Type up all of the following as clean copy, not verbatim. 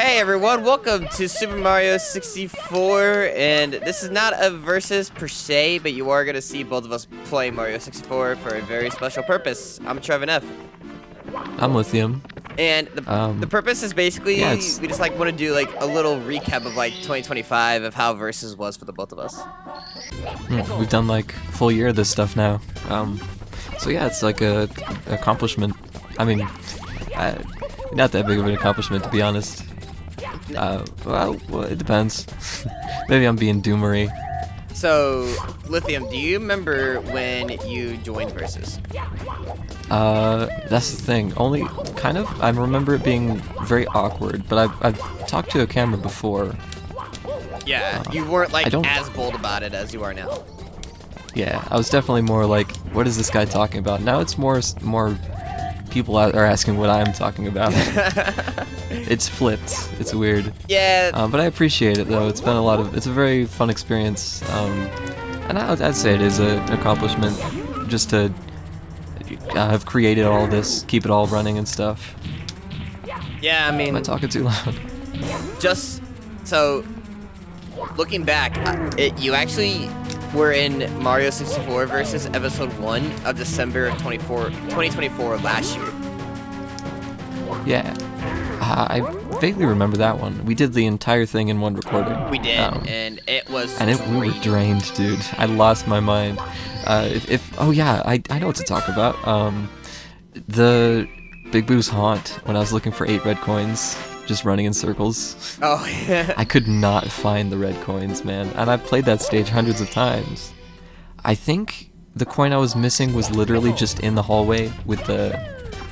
Hey everyone, welcome to Super Mario 64, and this is not a versus per se, but you are going to see both of us play Mario 64 for a very special purpose. I'm TrevinF. I'm Lithiyum. And the purpose is basically, yeah, we just want to do a little recap of 2025 of how versus was for the both of us. We've done full year of this stuff now. So yeah, it's like a accomplishment. I mean, not that big of an accomplishment, to be honest. Well, it depends. Maybe I'm being doomery. So, Lithiyum, do you remember when you joined Versus? That's the thing. Only kind of. I remember it being very awkward, but I've talked to a camera before. Yeah, you weren't as bold about it as you are now. Yeah, I was definitely more like, what is this guy talking about? Now it's more people are asking what I'm talking about. It's flipped. It's weird. Yeah. But I appreciate it though. It's been it's a very fun experience. And I'd say it is an accomplishment just to have created all this, keep it all running and stuff. Yeah, I mean. Am I talking too loud? Just so, looking back, you actually were in Mario 64 versus episode 1 of December of 2024 last year. Yeah. I vaguely remember that one. We did the entire thing in one recording. We did, and it was we were drained, dude. I lost my mind. Oh yeah, I know what to talk about. The Big Boo's Haunt, when I was looking for 8 red coins, just running in circles. Oh, yeah. I could not find the red coins, man. And I've played that stage hundreds of times. I think the coin I was missing was literally just in the hallway with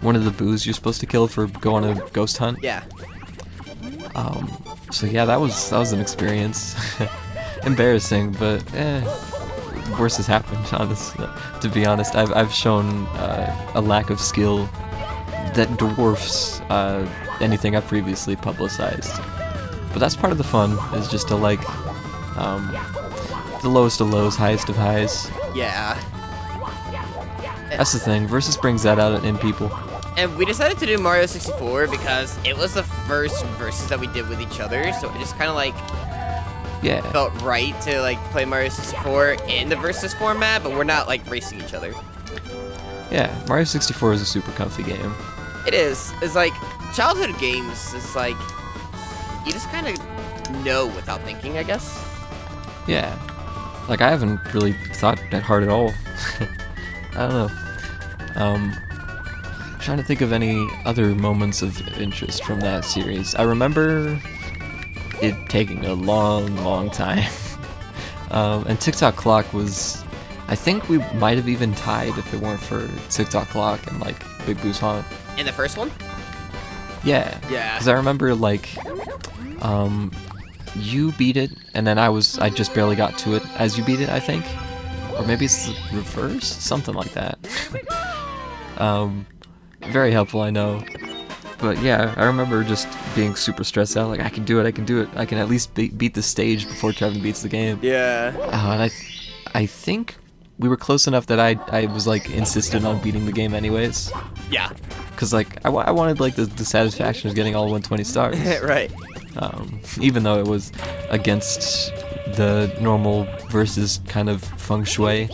one of the boos you're supposed to kill for going on a ghost hunt. Yeah. So yeah, that was an experience. Embarrassing, but worse has happened. To be honest, I've shown a lack of skill that dwarfs anything I previously publicized. But that's part of the fun, is just to the lowest of lows, highest of highs. Yeah. That's the thing. Versus brings that out in people. And we decided to do Mario 64 because it was the first versus that we did with each other, so it just kind of felt right to play Mario 64 in the versus format, but we're not racing each other. Yeah, Mario 64 is a super comfy game. It is. It's childhood games. It's you just kind of know without thinking, I guess. Yeah. I haven't really thought that hard at all. I don't know. Trying to think of any other moments of interest from that series. I remember it taking a long time. And TikTok Clock was... I think we might have even tied if it weren't for TikTok Clock and Big Boo's Haunt. In the first one? Yeah. Yeah. Because I remember you beat it, and then I just barely got to it as you beat it, I think. Or maybe it's the reverse? Something like that. Very helpful, I know. But yeah, I remember just being super stressed out, I can do it, I can at least beat the stage before Trevin beats the game. Yeah. And I think we were close enough that I was insistent on beating the game anyways. Yeah. Because I wanted the satisfaction of getting all 120 stars. Right. Even though it was against the normal versus kind of feng shui.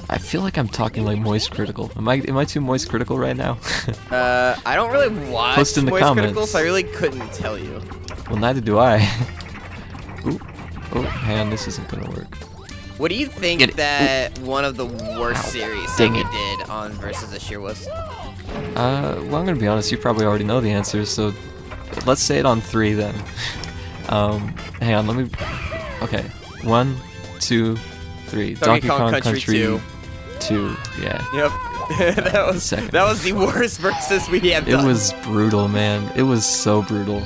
I feel like I'm talking moist critical. Am I too moist critical right now? I don't really watch Post in the moist comments. critical, so I really couldn't tell you. Well, neither do I. Ooh. Oh, hang on, this isn't gonna work. What do you think that one of the worst series that we did on Versus this year was? Well, I'm gonna be honest, you probably already know the answer, so let's say it on 3 then. Hang on, let me... Okay, 1, 2, 3. Donkey Kong Country 2, yeah. Yep. that was the worst Versus we have done. It was brutal, man. It was so brutal.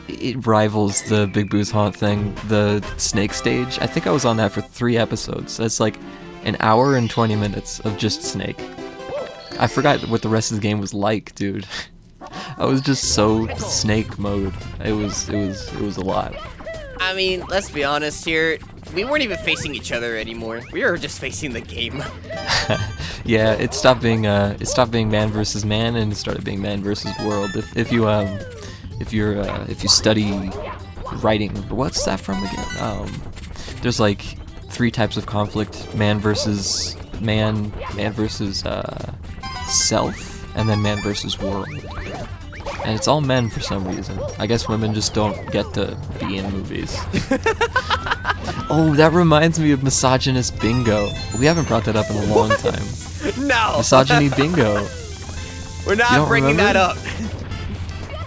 It rivals the Big Boo's Haunt thing, the snake stage. I think I was on that for 3 episodes. That's an hour and 20 minutes of just snake. I forgot what the rest of the game was like, dude. I was just so snake mode. It was a lot. I mean, let's be honest here. We weren't even facing each other anymore. We were just facing the game. Yeah, it stopped being man versus man and it started being man versus world. If you study writing, what's that from again? There's like 3 types of conflict: man versus man, man versus self, and then man versus world. And it's all men for some reason. I guess women just don't get to be in movies. Oh, that reminds me of misogynist bingo. We haven't brought that up in a long time. No! Misogyny bingo. We're not bringing that up.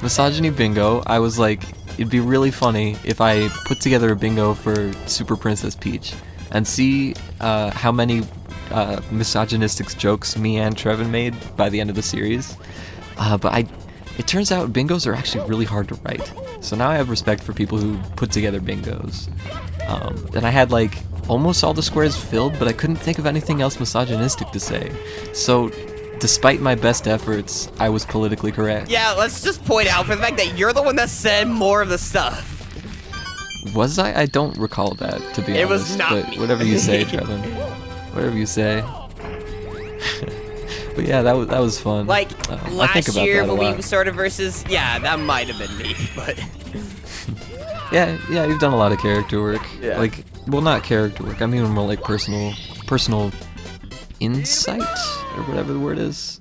Misogyny bingo, I was like, it'd be really funny if I put together a bingo for Super Princess Peach and see how many misogynistic jokes me and Trevin made by the end of the series. But it turns out bingos are actually really hard to write. So now I have respect for people who put together bingos. And I had like almost all the squares filled, but I couldn't think of anything else misogynistic to say. So despite my best efforts, I was politically correct. Yeah, let's just point out for the fact that you're the one that said more of the stuff. Was I? I don't recall that, to be honest. It was not but me. Whatever you say, Trevin. Whatever you say. But yeah, that was fun. Like, I think last about year that a when lot. we started Versus, yeah, that might have been me, but... Yeah, you've done a lot of character work. Yeah. Like, well, not character work. I mean more like personal insight, or whatever the word is.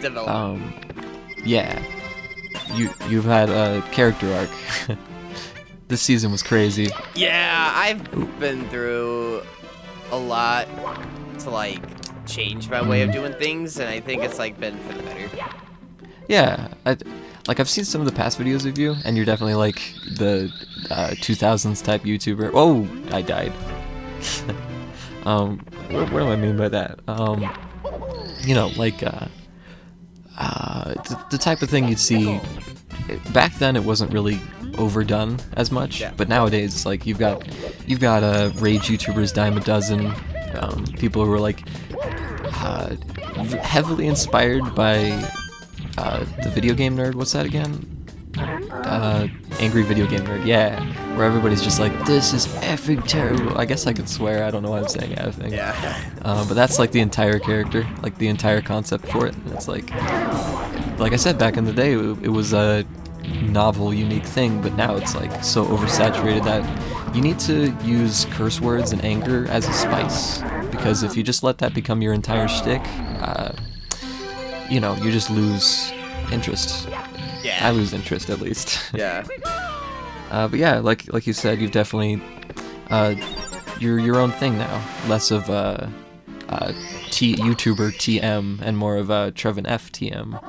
Development. Yeah. You've had a character arc. This season was crazy. Yeah, I've been through a lot to, like, change my way of doing things, and I think it's, like, been for the better. Yeah, I've seen some of the past videos of you, and you're definitely like the 2000s type YouTuber. Oh, I died. What do I mean by that? You know, like the type of thing you'd see. Back then, it wasn't really overdone as much, Yeah. but nowadays, like you've got rage YouTubers dime a dozen, people who are like heavily inspired by. The video game nerd, what's that again? Angry video game nerd, yeah. Where everybody's just like, this is effing terrible. I guess I could swear, I don't know why I'm saying effing. Yeah. But that's like the entire character, like the entire concept for it. And it's like I said back in the day, it was a novel, unique thing, but now it's like so oversaturated that you need to use curse words and anger as a spice. Because if you just let that become your entire shtick, you know, you just lose interest. Yeah. I lose interest, at least. Yeah. But yeah, like you said, you've definitely you're your own thing now. Less of YouTuber TM and more of TrevinF TM.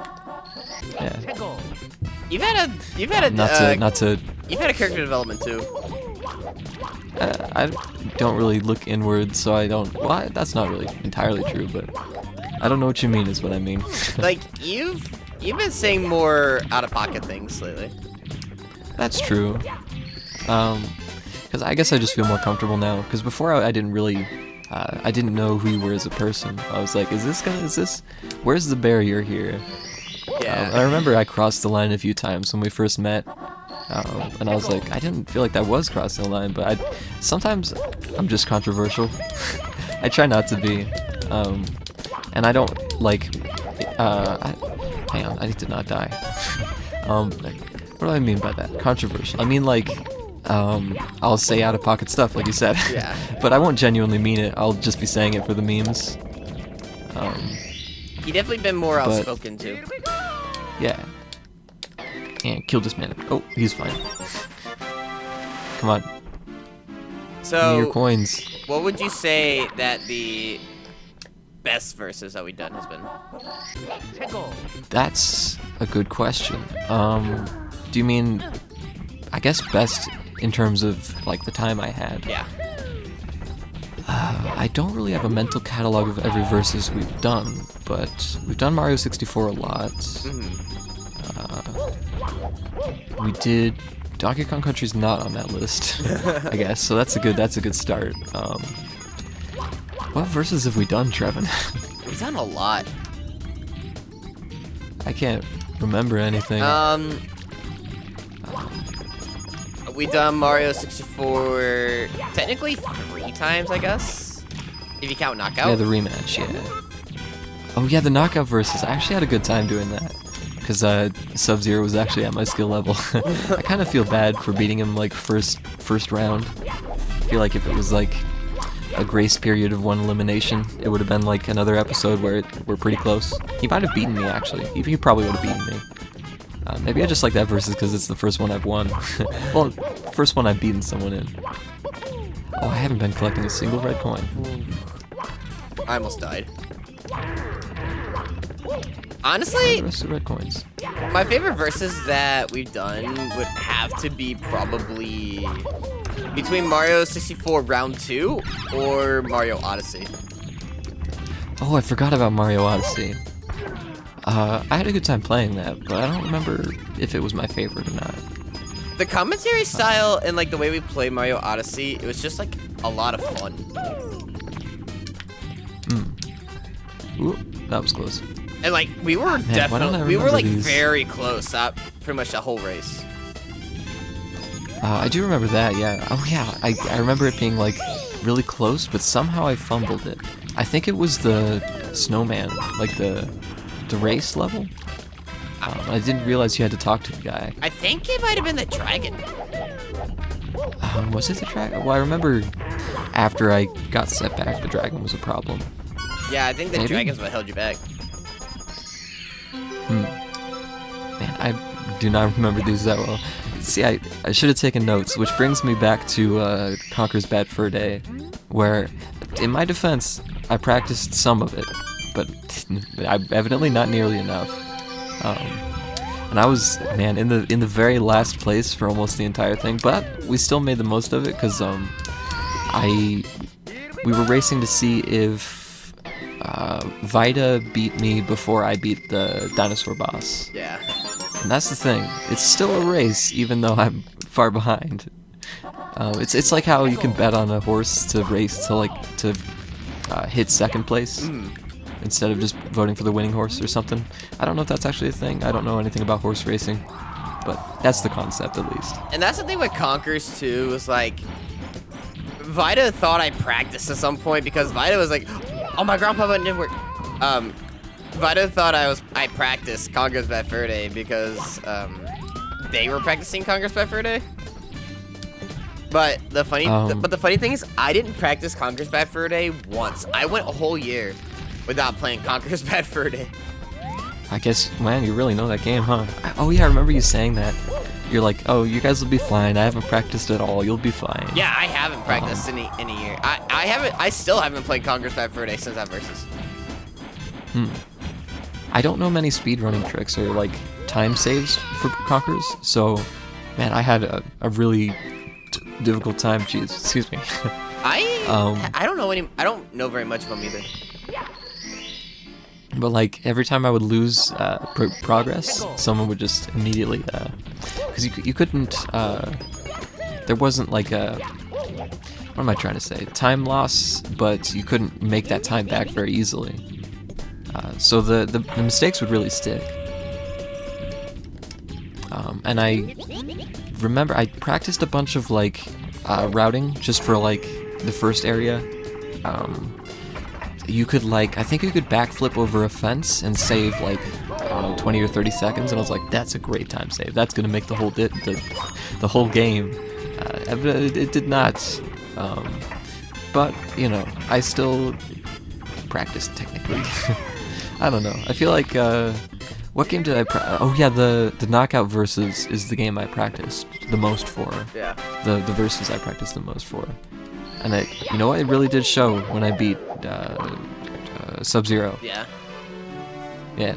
Yeah. You've had a you've had a character development too. I don't really look inward, so I don't. Well, that's not really entirely true, but I don't know what you mean. Is what I mean. Like you've been saying more out of pocket things lately. That's true. Because I guess I just feel more comfortable now. Because before I didn't really, I didn't know who you were as a person. I was like, is this? Where's the barrier here? Yeah. I remember I crossed the line a few times when we first met. And I was like, I didn't feel like that was crossing the line, but sometimes I'm just controversial. I try not to be. And I don't like, hang on, I need to not die. What do I mean by that? Controversial. I mean like, I'll say out of pocket stuff, like you said. Yeah. But I won't genuinely mean it. I'll just be saying it for the memes. You definitely been more outspoken too. Yeah. And kill this man. Oh, he's fine. Come on. So, Give me your coins. what would you say that the best versus that we've done has been? That's a good question. Do you mean, I guess best in terms of like the time I had? Yeah. I don't really have a mental catalog of every versus we've done, but we've done Mario 64 a lot. We did Donkey Kong Country's not on that list, I guess. So that's a good start. What verses have we done, Trevin? We've done a lot. I can't remember anything. We done Mario 64 technically 3 times, I guess, if you count knockout. Yeah, the rematch. Yeah. Oh yeah, the knockout versus. I actually had a good time doing that. Because Sub-Zero was actually at my skill level. I kind of feel bad for beating him like first round. I feel like if it was like a grace period of one elimination, it would have been like another episode where we're pretty close. He might have beaten me actually. He probably would have beaten me. Maybe I just like that versus because it's the first one I've won. Well, first one I've beaten someone in. Oh, I haven't been collecting a single red coin. I almost died. Honestly, the rest of the red coins. My favorite verses that we've done would have to be probably between Mario 64 Round 2 or Mario Odyssey. Oh, I forgot about Mario Odyssey. I had a good time playing that, but I don't remember if it was my favorite or not. The commentary style and like the way we play Mario Odyssey, it was just like a lot of fun. Ooh, that was close. And like we were very close up pretty much the whole race. I do remember that, yeah. Oh yeah, I remember it being like really close, but somehow I fumbled it. I think it was the snowman, like the race level. I didn't realize you had to talk to the guy. I think it might have been the dragon. Was it the dragon? Well, I remember after I got set back, the dragon was a problem. Yeah, I think the dragon's what held you back. Man, I do not remember these that well. See, I should have taken notes, which brings me back to Conker's Bad Fur Day, where, in my defense, I practiced some of it, but evidently not nearly enough. And I was, man, in the very last place for almost the entire thing, but we still made the most of it because we were racing to see if Vita beat me before I beat the dinosaur boss. Yeah. And that's the thing. It's still a race, even though I'm far behind. It's like how you can bet on a horse to race to hit second place instead of just voting for the winning horse or something. I don't know if that's actually a thing. I don't know anything about horse racing, but that's the concept at least. And that's the thing with Conkers too. Was like Vita thought I practiced at some point because Vita was like, "Oh, my grandpa button didn't work." Vita thought I practiced Conker's Bad Fur Day because they were practicing Conker's Bad Fur Day. But the funny thing is, I didn't practice Conker's Bad Fur Day once. I went a whole year without playing Conker's Bad Fur Day. I guess, man, you really know that game, huh? Oh yeah, I remember you saying that. You're like, oh, you guys will be fine. I haven't practiced at all. You'll be fine. Yeah, I haven't practiced in a year. I still haven't played Conker's Bad Fur Day since that versus. I don't know many speedrunning tricks or like time saves for Conkers, so man, I had a really difficult time. Jeez, excuse me. I don't know I don't know very much of them either. But like every time I would lose progress, someone would just immediately because you couldn't there wasn't like a what am I trying to say, time loss, but you couldn't make that time back very easily. So the mistakes would really stick. And I remember I practiced a bunch of like routing just for like the first area. You could like, I think you could backflip over a fence and save like, I don't know, 20 or 30 seconds, and I was like, that's a great time save. That's gonna make the whole the whole game. It did not, but you know, I still practiced technically. I don't know. I feel like what game did I oh yeah, the knockout versus is the game I practiced the most for. Yeah. The versus I practiced the most for. And you know what? It really did show when I beat Sub-Zero. Yeah. Yeah.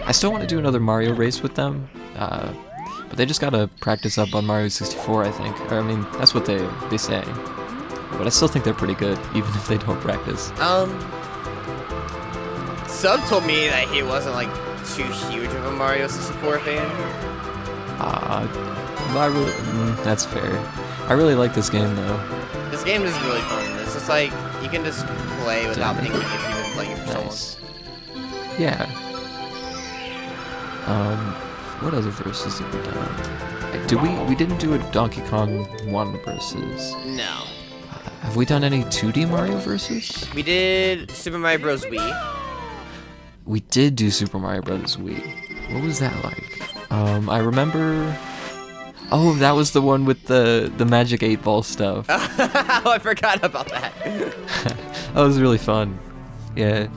I still want to do another Mario race with them, but they just gotta practice up on Mario 64, I think. Or I mean, that's what they say. But I still think they're pretty good, even if they don't practice. Sub told me that he wasn't like too huge of a Mario 64 fan. I really, that's fair. I really like this game though. This game is really fun. It's just like you can just play without thinking if you've been playing it for so long. Yeah. What other verses have we done? We didn't do a Donkey Kong 1 versus. No. Have we done any 2D Mario versus? We did Super Mario Bros. Wii. We did do Super Mario Bros. Wii. What was that like? I remember... Oh, that was the one with the magic 8-ball stuff. Oh, I forgot about that. That was really fun. Yeah.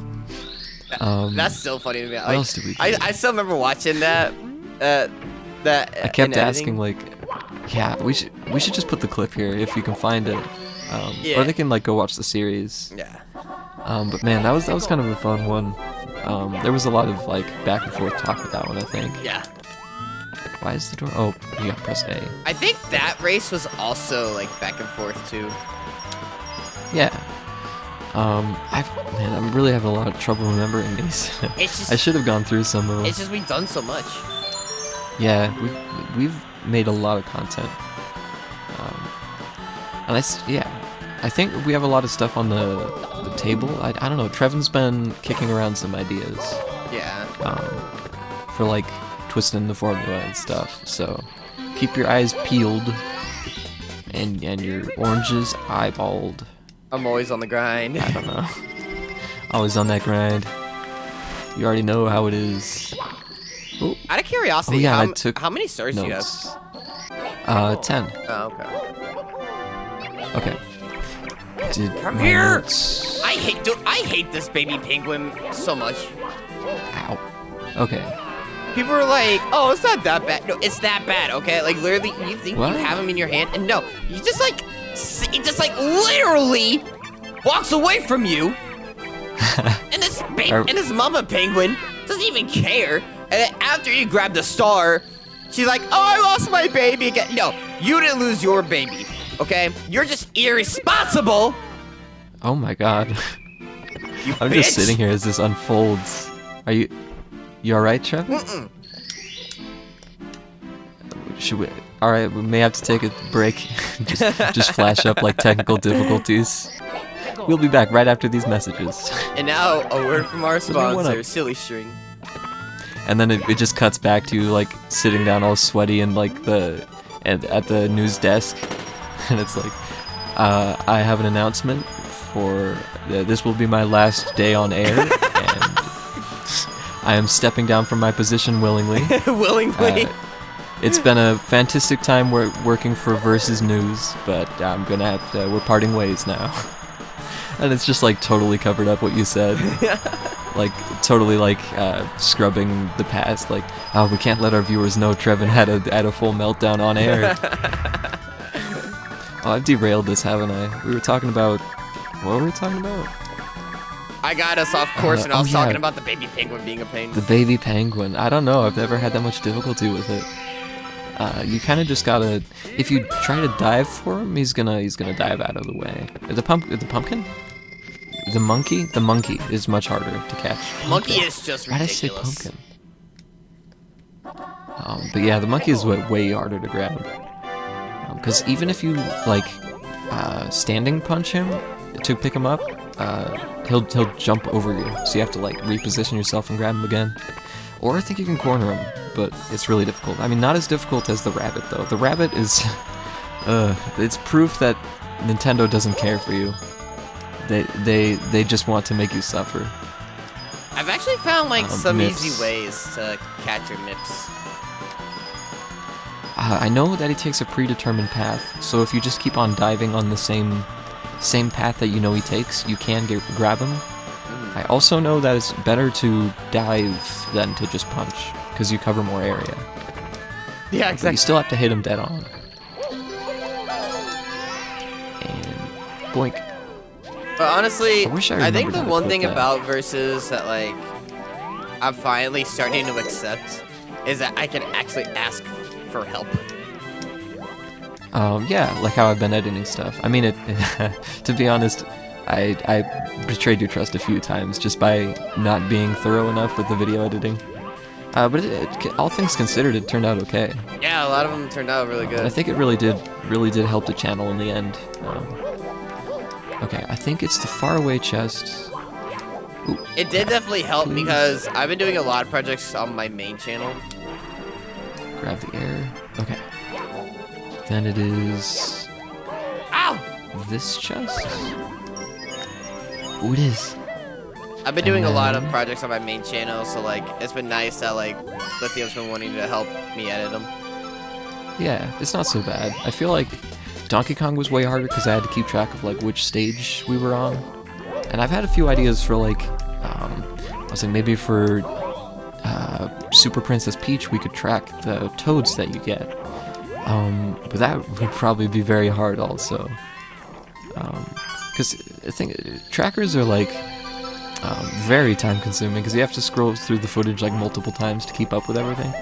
That's so funny to me. Like, What else did we do? I still remember watching that. I kept asking, like, yeah, we should just put the clip here if you can find it. Yeah. Or they can like go watch the series. Yeah. But man, that was kind of a fun one. There was a lot of like back and forth talk with that one, I think. Yeah. Why is the door? Oh, you got to press A. I think that race was also like back and forth too. Yeah. I'm really having a lot of trouble remembering these. It's just, I should have gone through some of them. It's just we've done so much. Yeah, we've made a lot of content. And I think we have a lot of stuff on the table. I don't know. Trevin's been kicking around some ideas. Yeah. For like twisting the formula and stuff. So keep your eyes peeled and your oranges eyeballed. I'm always on the grind. I don't know. Always on that grind. You already know how it is. Ooh. Out of curiosity, Oh, yeah, I took how many stars do you have? 10. Oh, okay. Okay. Come here! I hate this baby penguin so much. Ow. Okay. People are like, oh, it's not that bad. No, it's that bad, okay? Like, literally, you think What? you have him in your hand, and no, he just like literally walks away from you. And this mama penguin doesn't even care. And then after you grab the star, she's like, oh, I lost my baby again. No, you didn't lose your baby, okay? You're just irresponsible. Oh my god. You I'm bitch. just sitting here as this unfolds. Are you alright, Trev? Mm-mm. Should we? Alright, we may have to take a break. just flash up like technical difficulties. We'll be back right after these messages. And now, a word from our everyone sponsor, up? Silly String. And then it just cuts back to you like sitting down all sweaty and like at the news desk. And it's like, I have an announcement for this will be my last day on air, and I am stepping down from my position willingly. Willingly. It's been a fantastic time working for Versus News, but I'm gonna have to, we're parting ways now. And it's just like totally covered up what you said. Like totally like scrubbing the past, like, oh, we can't let our viewers know Trevin had a full meltdown on air. Oh, I've derailed this, haven't I? We were talking about, what were we talking about? I got us off course, and I was yeah. talking about the baby penguin being a pain. The baby penguin. I don't know. I've never had that much difficulty with it. You kind of just gotta. If you try to dive for him, he's gonna dive out of the way. The pumpkin. The monkey. The monkey is much harder to catch. Monkey is just Why did I say ridiculous. pumpkin? But yeah, the monkey is way harder to grab. Because even if you like standing punch him to pick him up, he'll jump over you. So you have to like reposition yourself and grab him again. Or I think you can corner him, but it's really difficult. I mean, not as difficult as the rabbit though. The rabbit is, it's proof that Nintendo doesn't care for you. They just want to make you suffer. I've actually found like some Mips. easy ways to catch your Mips. I know that he takes a predetermined path, so if you just keep on diving on the same path that you know he takes, you can grab him. I also know that it's better to dive than to just punch, because you cover more area. Yeah, But you still have to hit him dead on. And boink. But honestly, I wish I I think remembered the how to one clip thing that. about Versus that like I'm finally starting to accept is that I can actually ask for help. Yeah, like how I've been editing stuff. I mean, to be honest, I betrayed your trust a few times just by not being thorough enough with the video editing. But all things considered, it turned out okay. Yeah, a lot of them turned out really good. And I think it really did help the channel in the end. Okay, I think it's the faraway chest. Ooh, It did definitely help because I've been doing a lot of projects on my main channel. grab the air. Okay. Then it is Ow! this chest. Oh, it is. I've been doing a lot of projects on my main channel, so like it's been nice that like Lithiyum's been wanting to help me edit them. Yeah, it's not so bad. I feel like Donkey Kong was way harder because I had to keep track of like which stage we were on, and I've had a few ideas for like, I was like maybe for Super Princess Peach we could track the toads that you get, but that would probably be very hard also, because I think trackers are like very time consuming because you have to scroll through the footage like multiple times to keep up with everything.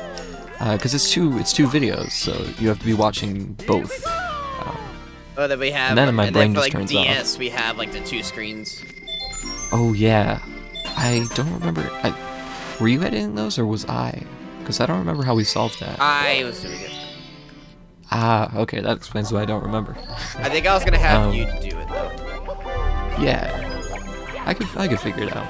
Because it's two videos, so you have to be watching both. Oh, that we have. And then my brain for, just like, turns DS, off. we have like the 2 screens. Oh yeah, I don't remember. Were you editing those or was I? Because I don't remember how we solved that. I was doing it. Ah, okay, that explains why I don't remember. I think I was gonna have you do it though. Yeah, I could figure it out.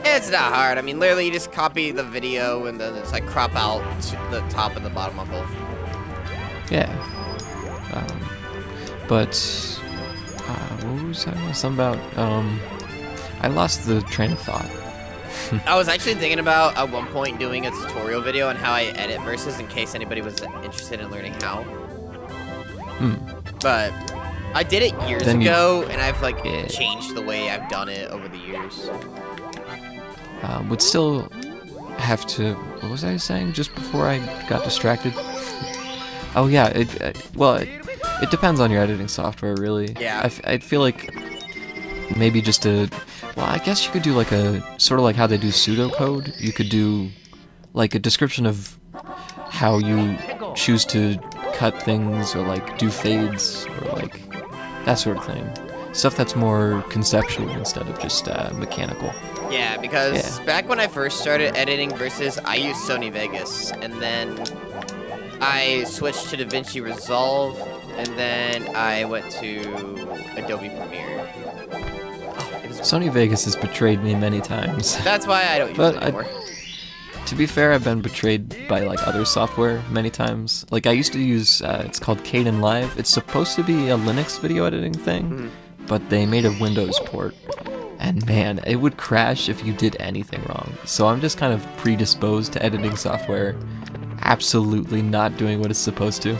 It's not hard. I mean, literally, you just copy the video and then it's like crop out the top and the bottom on both. Yeah. But what was I talking something about? I lost the train of thought. I was actually thinking about at one point doing a tutorial video on how I edit verses in case anybody was interested in learning how. But I did it years ago, and I've like changed the way I've done it over the years. Would still have to. What was I saying just before I got distracted? Oh yeah, it depends on your editing software, really. Yeah. I feel like maybe just a. Well, I guess you could do like a sort of like how they do pseudocode. You could do like a description of how you choose to cut things or like do fades or like that sort of thing. Stuff that's more conceptual instead of just mechanical. Yeah, because back when I first started editing versus, I used Sony Vegas, and then I switched to DaVinci Resolve, and then I went to Adobe Premiere. Sony Vegas has betrayed me many times. That's why I don't use it anymore. To be fair, I've been betrayed by like other software many times. Like I used to use, it's called Kdenlive. It's supposed to be a Linux video editing thing, but they made a Windows port. And man, it would crash if you did anything wrong. So I'm just kind of predisposed to editing software absolutely not doing what it's supposed to.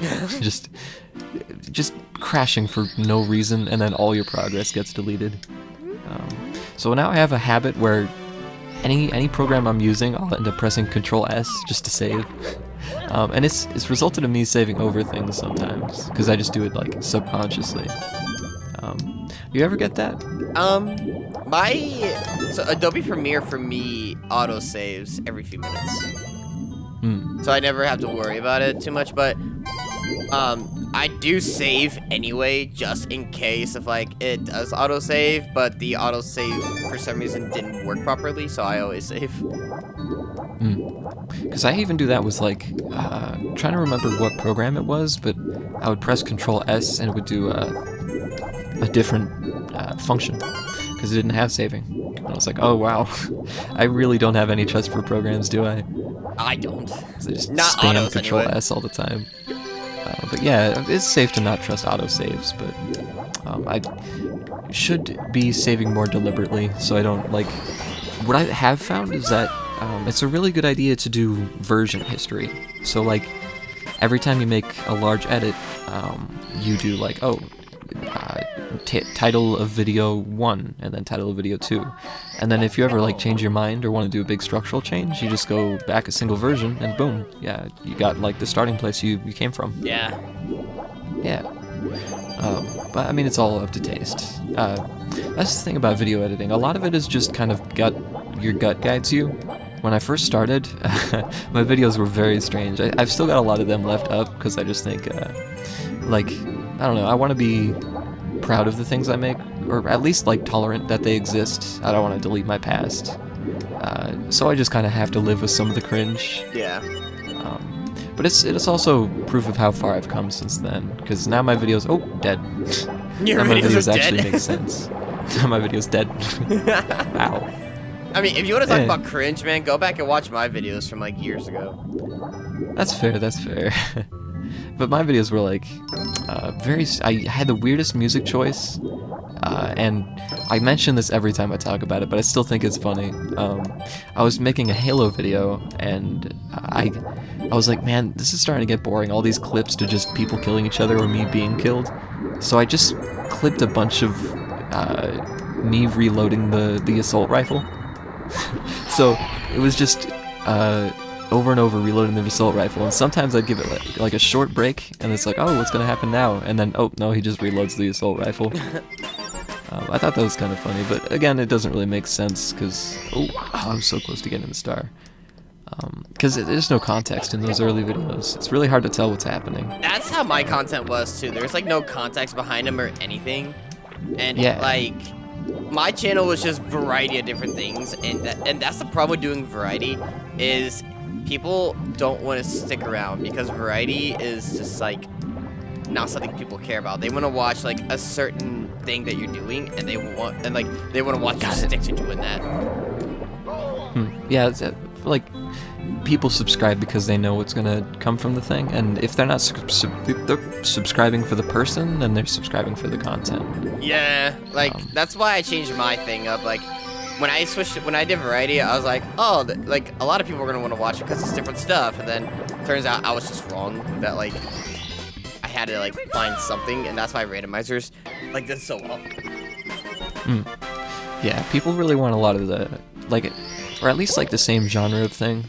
just crashing for no reason, and then all your progress gets deleted. So now I have a habit where any program I'm using, I'll end up pressing Control S just to save. And it's resulted in me saving over things sometimes, because I just do it like subconsciously. You ever get that? So Adobe Premiere for me auto saves every few minutes. So I never have to worry about it too much, but I do save anyway, just in case if like it does auto save, but the auto save for some reason didn't work properly, so I always save. Because I even do that with like trying to remember what program it was, but I would press Control S and it would do a different function because it didn't have saving. And I was like, oh wow, I really don't have any trust for programs, do I? I don't. I just not spam autos Control anyway. S all the time. But yeah, it's safe to not trust autosaves, but I should be saving more deliberately so I don't like. What I have found is that it's a really good idea to do version history. So like every time you make a large edit, you do like title of video 1 and then title of video 2, and then if you ever like change your mind or want to do a big structural change, you just go back a single version and boom, yeah, you got like the starting place you came from. Yeah. But I mean, it's all up to taste. That's the thing about video editing. A lot of it is just kind of your gut guides you. When I first started, my videos were very strange. I've still got a lot of them left up because I just think, like, I don't know, I want to be proud of the things I make, or at least like tolerant that they exist. I don't want to delete my past. So I just kind of have to live with some of the cringe. Yeah. But it's also proof of how far I've come since then, because now my videos, dead. Your now my videos videos are actually dead. make sense. Now my video's dead. Ow. I mean, if you want to talk about cringe, man, go back and watch my videos from like years ago. That's fair, that's fair. But my videos were like I had the weirdest music choice, and I mention this every time I talk about it, but I still think it's funny. I was making a Halo video, and I was like, man, this is starting to get boring. All these clips to just people killing each other or me being killed. So I just clipped a bunch of me reloading the assault rifle. So it was just over and over reloading the assault rifle, and sometimes I'd give it like a short break, and it's like, oh, what's gonna happen now? And then, oh no, he just reloads the assault rifle. I thought that was kind of funny, but again, it doesn't really make sense because I was so close to getting the star. Because there's no context in those early videos. It's really hard to tell what's happening. That's how my content was too. There's like no context behind them or anything, and like my channel was just variety of different things, and that's the problem with doing variety is people don't want to stick around because variety is just like not something people care about. They want to watch like a certain thing that you're doing, and they want to watch you stick to doing that. Yeah, it's, like people subscribe because they know what's gonna come from the thing, and if they're not they're subscribing for the person, then they're subscribing for the content. Yeah, like that's why I changed my thing up. Like when I did variety, I was like, oh, like a lot of people are gonna want to watch it because it's different stuff, and then turns out I was just wrong. That like I had to like find something, and that's why randomizers like did so well. Yeah, people really want a lot of the like, or at least like the same genre of thing.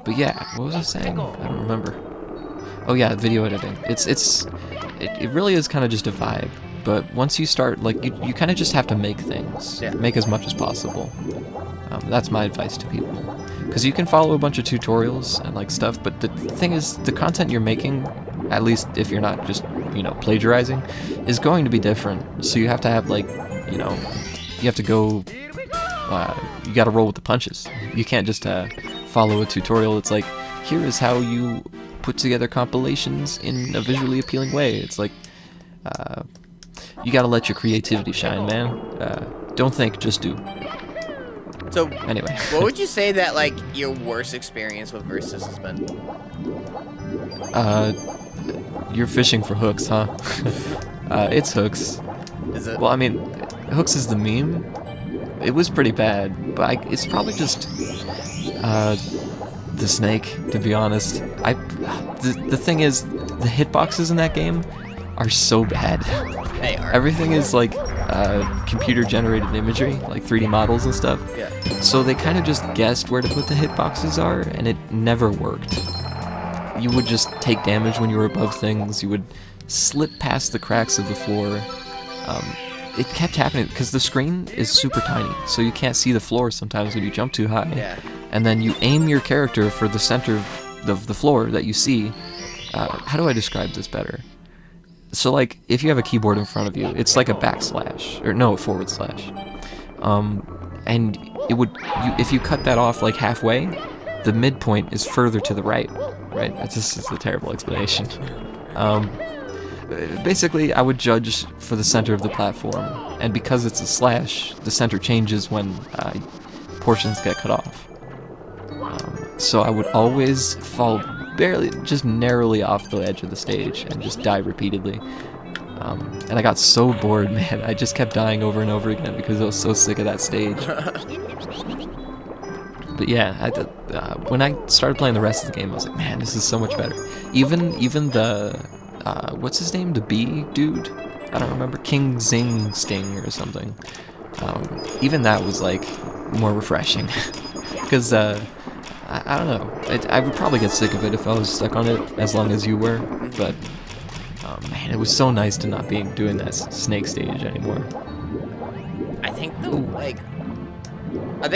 But yeah, what was I saying? I don't remember. Oh yeah, video editing. It really is kind of just a vibe. But once you start, like, you kind of just have to make things. Yeah. Make as much as possible. That's my advice to people. Because you can follow a bunch of tutorials and, like, stuff, but the thing is, the content you're making, at least if you're not just, plagiarizing, is going to be different. So you have to have, like, you have to go, you gotta roll with the punches. You can't just follow a tutorial. It's like, here is how you put together compilations in a visually appealing way. It's like, you gotta let your creativity shine, man. Don't think, just do. So, anyway. What would you say that, like, your worst experience with Versus has been? You're fishing for hooks, huh? It's hooks. Is it? Well, I mean, hooks is the meme. It was pretty bad, but it's probably just, the snake, to be honest. The thing is, the hitboxes in that game are so bad. They are. Everything is like computer-generated imagery, like 3D models and stuff. Yeah. So they kind of just guessed where to put the hitboxes are, and it never worked. You would just take damage when you were above things. You would slip past the cracks of the floor. It kept happening because the screen is super tiny, so you can't see the floor sometimes when you jump too high. Yeah. And then you aim your character for the center of the floor that you see. How do I describe this better? So, like, if you have a keyboard in front of you, it's like a backslash, or no, a forward slash. And it would, if you cut that off like halfway, the midpoint is further to the right. This is a terrible explanation. Basically, I would judge for the center of the platform, and because it's a slash, the center changes when portions get cut off. So I would always fall barely, just narrowly off the edge of the stage and just die repeatedly. And I got so bored, man. I just kept dying over and over again because I was so sick of that stage. But yeah, when I started playing the rest of the game, I was like, man, this is so much better. Even the, what's his name? The bee dude? I don't remember. King Zing Sting or something. Even that was like more refreshing. Because, I don't know. I would probably get sick of it if I was stuck on it as long as you were, but man, it was so nice to not be doing that snake stage anymore. I think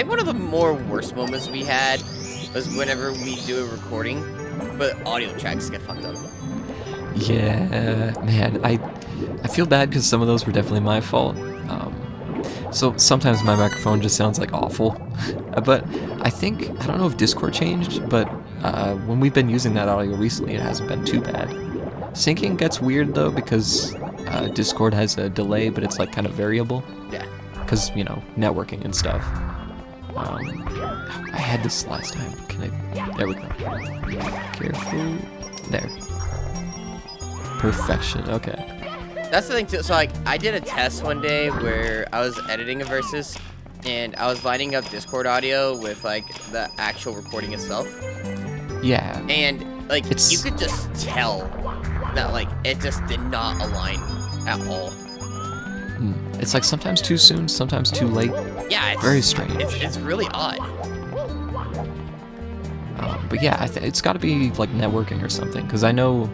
one of the more worst moments we had was whenever we do a recording, but audio tracks get fucked up. Yeah, man, I feel bad because some of those were definitely my fault. So sometimes my microphone just sounds like awful. But I don't know if Discord changed, but when we've been using that audio recently, it hasn't been too bad. Syncing gets weird though because Discord has a delay, but it's like kind of variable. Yeah. Because, networking and stuff. I had this last time. There we go. Careful. There. Perfection. Okay. That's the thing too. So like, I did a test one day where I was editing a versus, and I was lining up Discord audio with like the actual recording itself. Yeah. And like, you could just tell that like it just did not align at all. It's like sometimes too soon, sometimes too late. Yeah, it's very strange. It's really odd. But yeah, it's got to be like networking or something, because I know,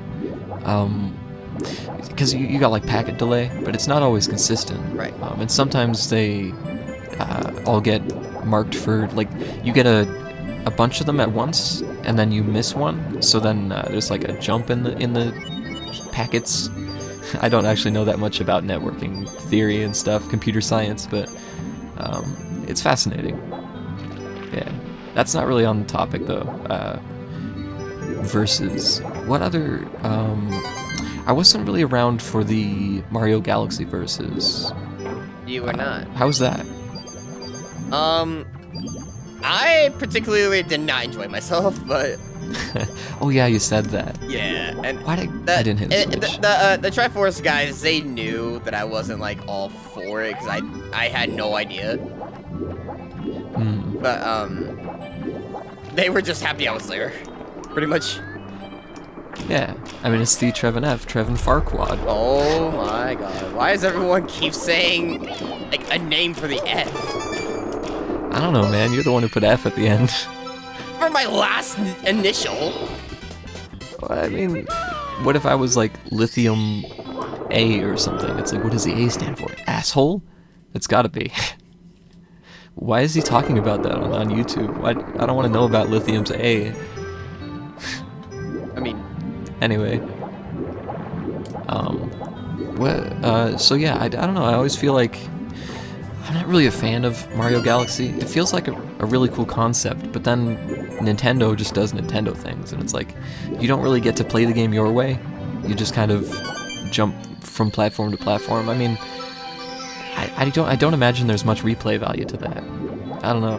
because you got like packet delay, but it's not always consistent. Right. And sometimes they all get marked for like you get a bunch of them at once, and then you miss one, so then there's like a jump in the packets. I don't actually know that much about networking theory and stuff, computer science, but it's fascinating. Yeah, that's not really on the topic though. Versus what other? I wasn't really around for the Mario Galaxy versus. You were not. How was that? I particularly did not enjoy myself, but. Oh yeah, you said that. Yeah, and I didn't hit the switch. The Triforce guys, they knew that I wasn't like all for it because I had no idea. But they were just happy I was there, pretty much. Yeah, I mean it's the TrevinF, Trevin quad. Oh my god, why does everyone keep saying like a name for the F? I don't know, man. You're the one who put F at the end. For my last initial. Well, I mean, what if I was like Lithiyum A or something? It's like, what does the A stand for? Asshole? It's gotta be. Why is he talking about that on YouTube? I don't want to know about Lithiyum's A. I mean... Anyway. So yeah, I don't know. I always feel like I'm not really a fan of Mario Galaxy. It feels like a really cool concept, but then Nintendo just does Nintendo things, and it's like you don't really get to play the game your way. You just kind of jump from platform to platform. I mean, I don't imagine there's much replay value to that. I don't know.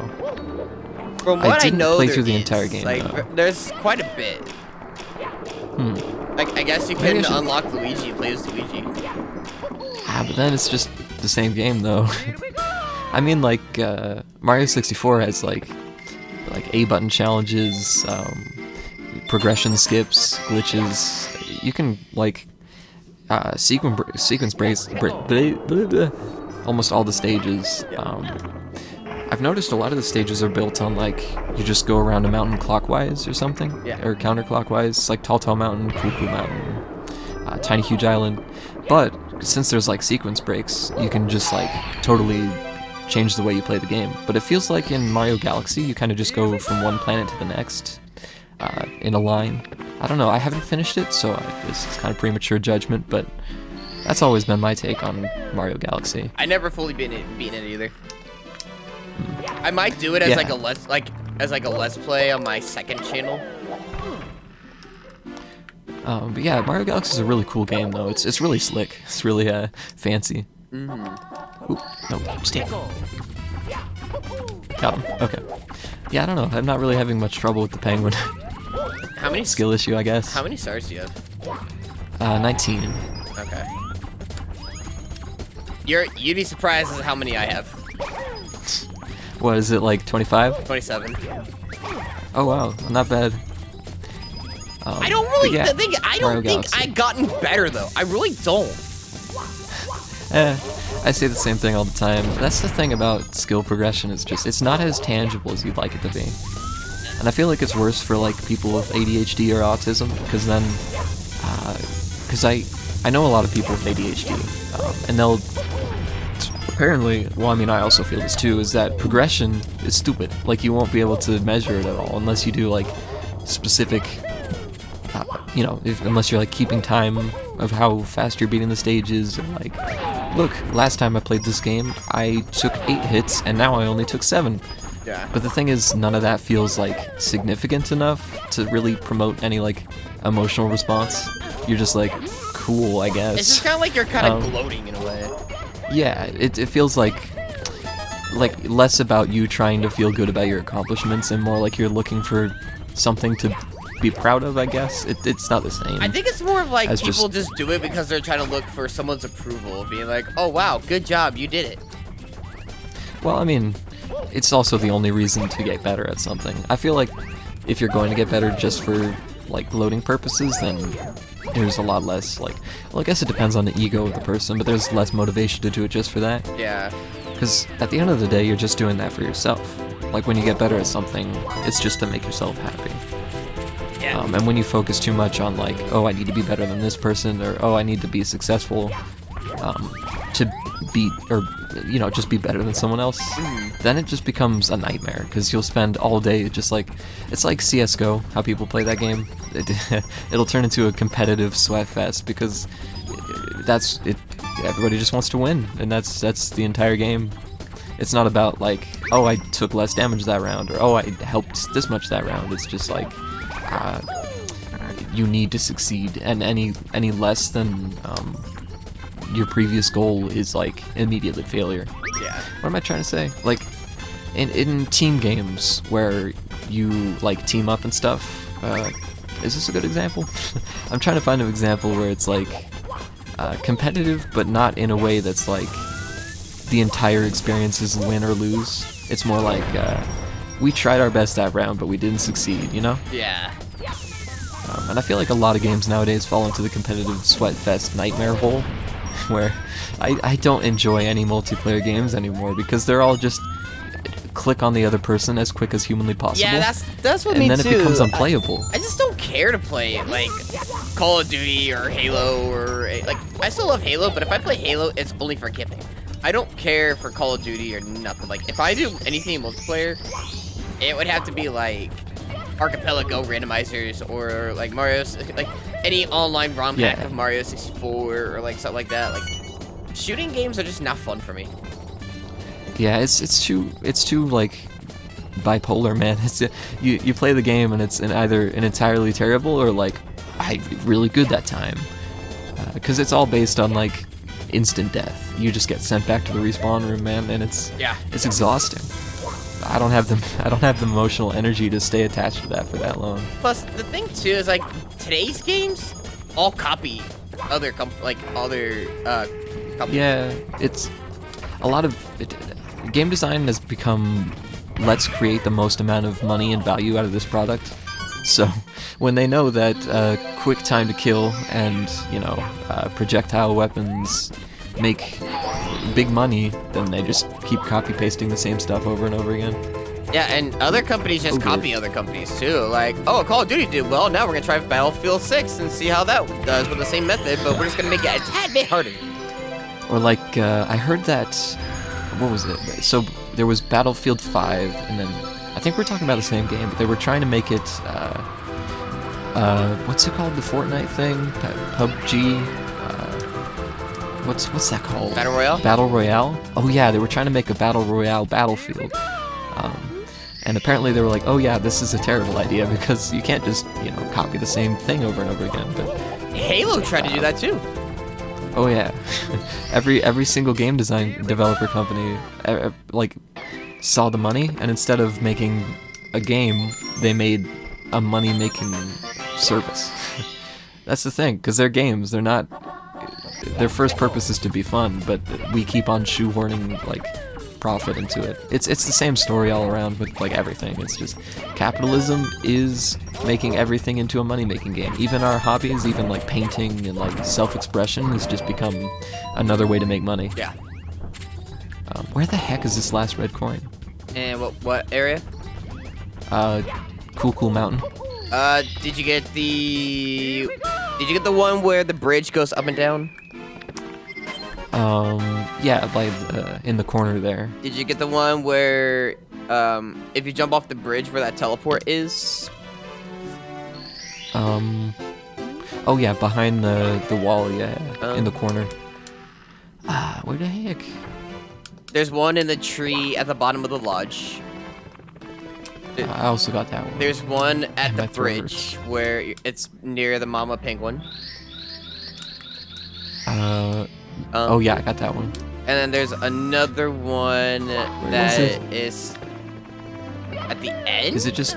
From what I know, play through the entire game. Like, there's quite a bit. Like, I guess you can unlock Luigi and play as Luigi. But then it's just the same game, though. I mean, like, Mario 64 has, like A button challenges, progression skips, glitches. You can, like, sequence breaks almost all the stages. I've noticed a lot of the stages are built on, like, you just go around a mountain clockwise or something. Yeah. Or counterclockwise. It's like Tall Tall Mountain, Cool Cool Mountain, Tiny Huge Island. But since there's, like, sequence breaks, you can just, like, totally change the way you play the game. But it feels like in Mario Galaxy, you kind of just go from one planet to the next in a line. I don't know, I haven't finished it, so this is kind of premature judgment, but that's always been my take on Mario Galaxy. I never fully beaten it either. I might do it as like a let's play on my second channel. But yeah, Mario Galaxy is a really cool game, though. It's really slick. It's really fancy. Ooh, no, stay. Got him. Okay. Yeah, I don't know. I'm not really having much trouble with the penguin. How many skill issue, I guess. How many stars do you have? 19. Okay. You'd be surprised at how many I have. What is it, like 25? 27. Oh wow, not bad. I don't really think Galaxy. I've gotten better though. I really don't. I say the same thing all the time. That's the thing about skill progression, it's not as tangible as you'd like it to be. And I feel like it's worse for like people with ADHD or autism, because then, because I know a lot of people with ADHD, and they'll apparently, well, I mean, I also feel this too, is that progression is stupid. Like, you won't be able to measure it at all unless you do like specific, you know, unless you're like keeping time of how fast you're beating the stages, or like, look, last time I played this game, I took 8 hits and now I only took 7. Yeah. But the thing is, none of that feels like significant enough to really promote any like emotional response. You're just like, cool, I guess. It's just kind of like you're kind of gloating in a way. Yeah, it feels like like less about you trying to feel good about your accomplishments and more like you're looking for something to be proud of, I guess. It's not the same. I think it's more of like as people just do it because they're trying to look for someone's approval, being like, oh wow, good job, you did it. Well, I mean, it's also the only reason to get better at something. I feel like if you're going to get better just for like gloating purposes, then there's a lot less like, well, I guess it depends on the ego of the person, but there's less motivation to do it just for that. Yeah. Because at the end of the day, you're just doing that for yourself. Like when you get better at something, it's just to make yourself happy. Yeah. And when you focus too much on like, oh, I need to be better than this person, or oh, I need to be successful to beat, or you know, just be better than someone else, then it just becomes a nightmare because you'll spend all day just like, it's like CS:GO, how people play that game. It'll turn into a competitive sweat fest because that's it. Everybody just wants to win, and that's the entire game. It's not about like, oh, I took less damage that round, or oh, I helped this much that round. It's just like, you need to succeed, and any less than your previous goal is like immediate failure. Yeah. What am I trying to say? Like, in team games where you like team up and stuff. Is this a good example? I'm trying to find an example where it's like competitive, but not in a way that's like the entire experience is win or lose. It's more like we tried our best that round, but we didn't succeed. You know? Yeah. And I feel like a lot of games nowadays fall into the competitive sweat fest nightmare hole, where I don't enjoy any multiplayer games anymore because they're all just click on the other person as quick as humanly possible. Yeah, that's what and me too. And then it becomes unplayable. I just don't care to play like Call of Duty or Halo or like I still love Halo, but if I play Halo, it's only for camping. I don't care for Call of Duty or nothing. Like if I do anything in multiplayer, it would have to be like Archipelago randomizers or like like any online ROM hack of Mario 64 or like something like that. Like shooting games are just not fun for me. Yeah, it's too like bipolar, man. It's you play the game and it's either an entirely terrible or like I really good that time, because it's all based on like instant death. You just get sent back to the respawn room, man, and it's exhausting. I don't have the emotional energy to stay attached to that for that long. Plus, the thing too is like today's games all copy other companies. Yeah, it's a lot of game design has become let's create the most amount of money and value out of this product. So when they know that quick time to kill and projectile weapons make big money, then they just keep copy pasting the same stuff over and over again. Yeah, and other companies just copy other companies too. Like, oh, Call of Duty did well, now we're gonna try Battlefield 6 and see how that does with the same method, but we're just gonna make it a tad bit harder. Or like, I heard that, what was it? So there was Battlefield 5, and then I think we're talking about the same game, but they were trying to make it, what's it called? The Fortnite thing? PUBG? What's that called? Battle Royale? Battle Royale? Oh yeah, they were trying to make a Battle Royale Battlefield. And apparently they were like, oh yeah, this is a terrible idea because you can't just, copy the same thing over and over again. But Halo tried to do that too. Oh yeah, every single game design developer company like saw the money, and instead of making a game, they made a money-making service. That's the thing, because they're games. They're not. Their first purpose is to be fun, but we keep on shoehorning like profit into it. It's the same story all around with like everything. It's just capitalism is making everything into a money-making game. Even our hobbies, even like painting and like self-expression, has just become another way to make money. Yeah. Where the heck is this last red coin? And what area? Cool Mountain. Did you get the one where the bridge goes up and down? Yeah, by in the corner there. Did you get the one where, if you jump off the bridge where that teleport is? Oh yeah, behind the wall, yeah, in the corner. Where the heck? There's one in the tree at the bottom of the lodge. I also got that one. There's one at the bridge where it's near the mama penguin. Oh yeah, I got that one. And then there's another one that is at the end. Is it just?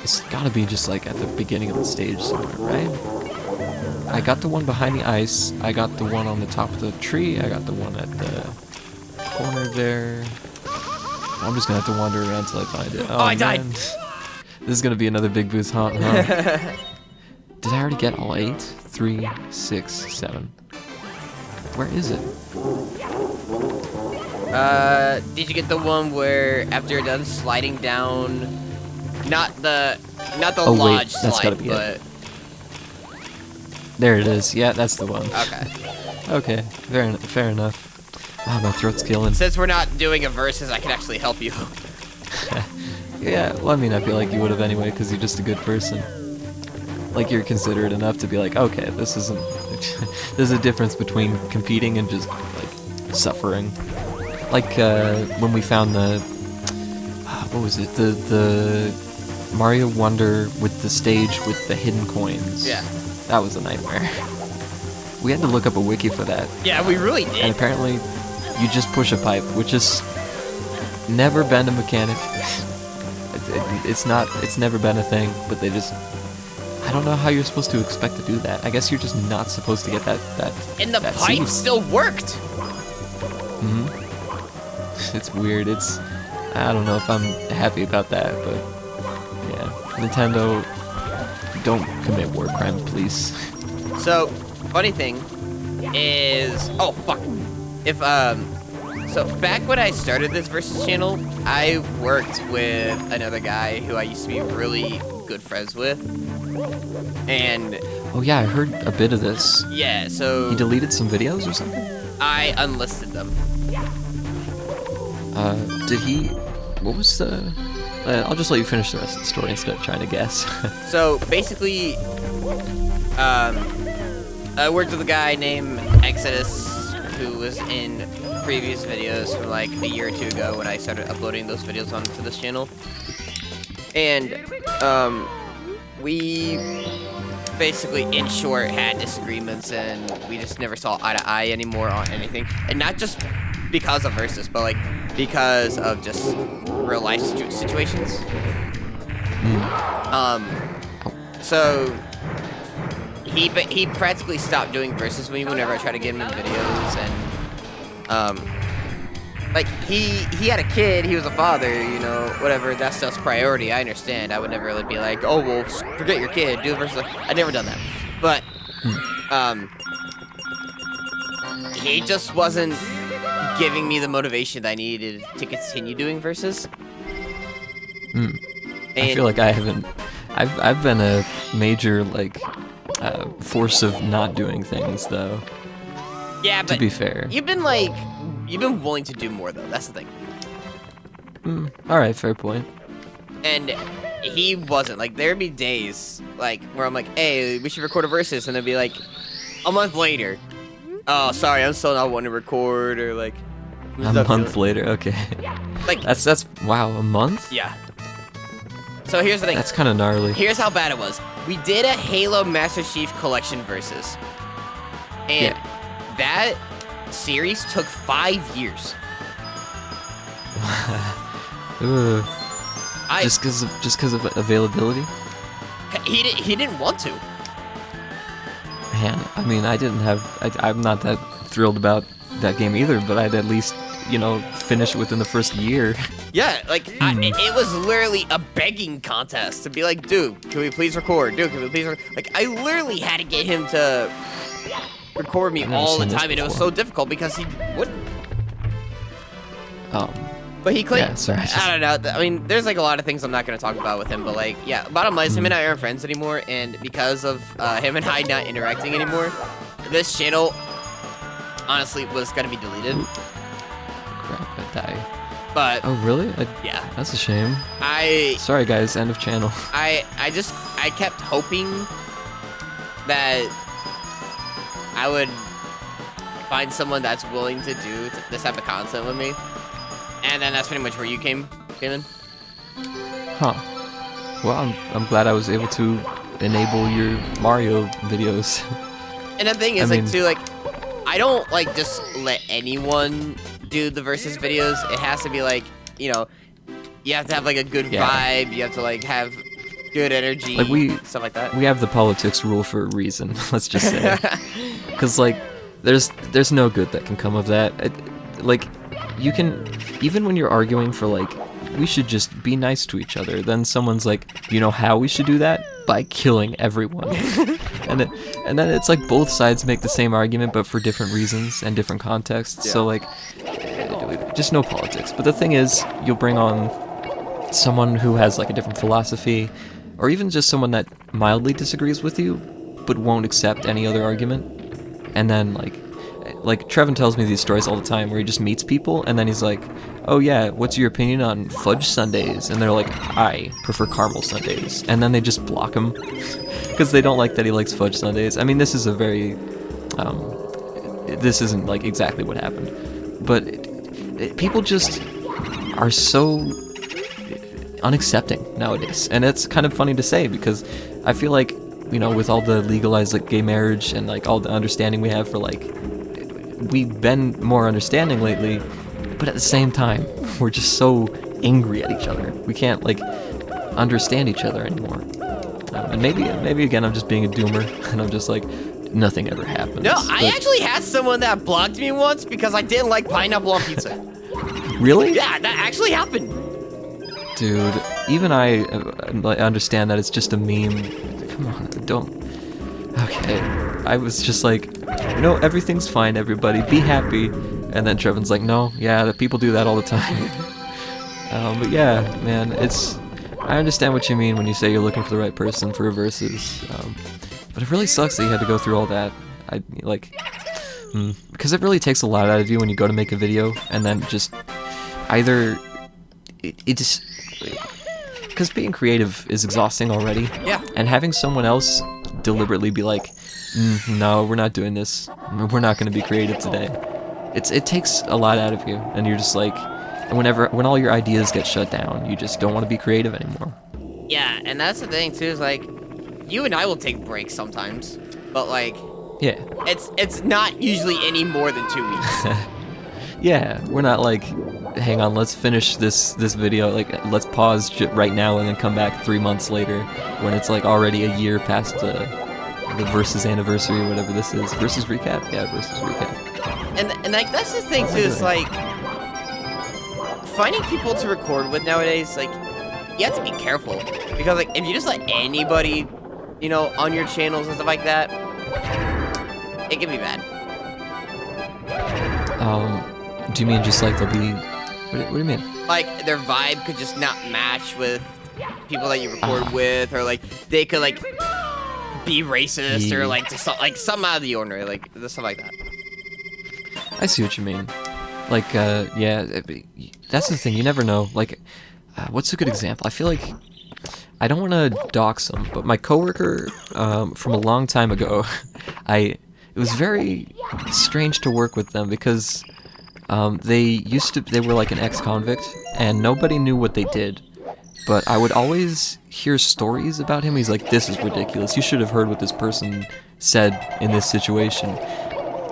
It's gotta be just like at the beginning of the stage somewhere, right? I got the one behind the ice. I got the one on the top of the tree. I got the one at the corner there. I'm just gonna have to wander around till I find it. Oh, I died. This is gonna be another big boost hunt, huh? Did I already get all 8? 3, 6, 7. Where is it? Did you get the one where after you're done sliding down, not the Oh, lodge wait, that's slide, gotta be but it. There it is. Yeah, that's the one. okay. Okay, fair enough. Wow, my throat's killing. Since we're not doing a versus, I can actually help you. Yeah, well, I mean, I feel like you would have anyway, because you're just a good person. Like, you're considerate enough to be like, okay, this isn't... There's a difference between competing and just, like, suffering. Like, when we found the... what was it? The Mario Wonder with the stage with the hidden coins. Yeah. That was a nightmare. We had to look up a wiki for that. Yeah, we really did. And apparently, you just push a pipe, which is never been a mechanic. It's never been a thing, but they just... I don't know how you're supposed to expect to do that. I guess you're just not supposed to get that And the that pipe seed. still worked. It's weird. I don't know if I'm happy about that, but yeah. Nintendo, don't commit war crime, please. So, funny thing is, oh fuck, if so back when I started this Versus channel, I worked with another guy who I used to be really good friends with, and Oh yeah, I heard a bit of this. yeah, so He deleted some videos or something? I unlisted them. Did he... What was the... I'll just let you finish the rest of the story instead of trying to guess. So basically, I worked with a guy named Exodus who was in previous videos from like a year or two ago when I started uploading those videos onto this channel. And we basically, in short, had disagreements and we just never saw eye to eye anymore on anything. And not just because of Versus, but like because of just real life situations. So he practically stopped doing Versus with me whenever I tried to get him in videos, and like he had a kid, he was a father, you know, whatever, that stuff's priority. I understand. I would never really be like, oh well, forget your kid, do Versus. I'd never done that, but he just wasn't giving me the motivation that I needed to continue doing Versus. I feel like I haven't... I've been a major, like, force of not doing things, though. Yeah, but to be fair. you've been willing to do more, though. That's the thing. Alright, fair point. And he wasn't. Like, there'd be days, like, where I'm like, hey, we should record a Versus, and it'd be like, a month later, oh, sorry, I'm still not wanting to record, or like... A month later, okay. Like... That's... Wow, a month? Yeah. So here's the thing. That's kind of gnarly. Here's how bad it was. We did a Halo Master Chief Collection Versus. And that series took 5 years. Ugh. Just because of availability? He didn't want to. Man, I mean, I'm not that thrilled about that game either, but I'd at least, you know, finish it within the first year. Yeah, like, it was literally a begging contest to be like, dude, can we please record? Dude, can we please record? Like, I literally had to get him to record me all the time, and it was so difficult because he wouldn't. But he claimed, yeah, sorry, I don't know, I mean, there's like a lot of things I'm not going to talk about with him, but like, yeah, bottom line is him and I aren't friends anymore, and because of him and I not interacting anymore, this channel, honestly, was going to be deleted. Crap, I die. But... Oh, really? Yeah. That's a shame. Sorry, guys, end of channel. I kept hoping that I would find someone that's willing to do this type of content with me. And then that's pretty much where you came in. Huh. Well, I'm glad I was able to enable your Mario videos. And the thing is, like, too, like, I don't like just let anyone do the versus videos. It has to be like, you know, you have to have like a good vibe. You have to like have good energy, like stuff like that. We have the politics rule for a reason. Let's just say, because like there's no good that can come of that. Like you can, even when you're arguing for like we should just be nice to each other, then someone's like, you know how we should do that? By killing everyone. and then it's like both sides make the same argument but for different reasons and different contexts. Yeah. So like just no politics. But the thing is, you'll bring on someone who has like a different philosophy, or even just someone that mildly disagrees with you but won't accept any other argument. And then like Trevin tells me these stories all the time where he just meets people and then he's like, oh yeah, what's your opinion on fudge sundaes? And they're like, I prefer caramel sundaes. And then they just block him because they don't like that he likes fudge sundaes. I mean, this is a very this isn't like exactly what happened, but people just are so unaccepting nowadays. And it's kind of funny to say because I feel like, you know, with all the legalized like gay marriage and like all the understanding we have for like, we've been more understanding lately, but at the same time we're just so angry at each other. We can't like understand each other anymore. And maybe again I'm just being a doomer and I'm just like, nothing ever happens. No, I actually had someone that blocked me once because I didn't like pineapple on pizza. Really? Yeah, that actually happened. Dude, even I understand that it's just a meme. Come on, don't. Okay, I was just like, you know, everything's fine, everybody, be happy. And then Trevin's like, no, yeah, the people do that all the time. But yeah, man, I understand what you mean when you say you're looking for the right person for a versus. But it really sucks that you had to go through all that. Because it really takes a lot out of you when you go to make a video and then just either it just, because being creative is exhausting already. Yeah. And having someone else deliberately be like, no, we're not doing this. We're not going to be creative today. It takes a lot out of you, and you're just like, when all your ideas get shut down, you just don't want to be creative anymore. Yeah, and that's the thing too, is like, you and I will take breaks sometimes, but like, yeah, it's not usually any more than 2 weeks. Yeah, we're not like, hang on, let's finish this video, like, let's pause right now and then come back 3 months later when it's like already a year past the versus anniversary or whatever this is. Versus recap? Yeah, versus recap. And like, that's the thing too, is like, finding people to record with nowadays, like, you have to be careful. Because like, if you just let anybody, you know, on your channels and stuff like that, it can be bad. Do you mean just like they'll be... What do you mean? Like, their vibe could just not match with people that you record with, or like, they could like be racist, or like just like something out of the ordinary, like stuff like that. I see what you mean. Like, yeah, that's the thing, you never know. Like, what's a good example? I feel like, I don't want to dox them, but my coworker from a long time ago, it was very strange to work with them because they were like an ex-convict and nobody knew what they did. But I would always hear stories about him. He's like, this is ridiculous. You should have heard what this person said in this situation.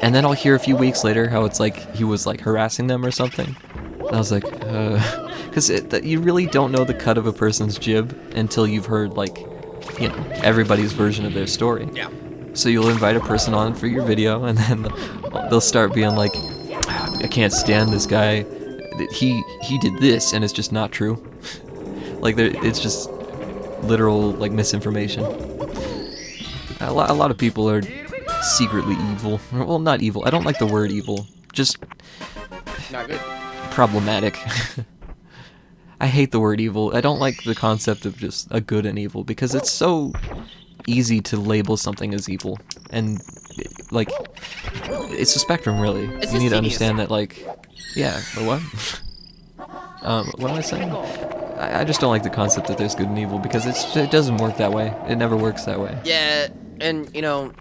And then I'll hear a few weeks later how it's like he was like harassing them or something. And I was like, because you really don't know the cut of a person's jib until you've heard like, you know, everybody's version of their story. Yeah. So you'll invite a person on for your video, and then they'll start being like, I can't stand this guy. He did this, and it's just not true. Like it's just literal like misinformation. A lot of people are secretly evil. Well, not evil. I don't like the word evil. Just not good. Problematic. I hate the word evil. I don't like the concept of just a good and evil because it's so easy to label something as evil, and like it's a spectrum really. You need to understand that, like, yeah, but what? What am I saying? I just don't like the concept that there's good and evil because it doesn't work that way. It never works that way. Yeah, and you know,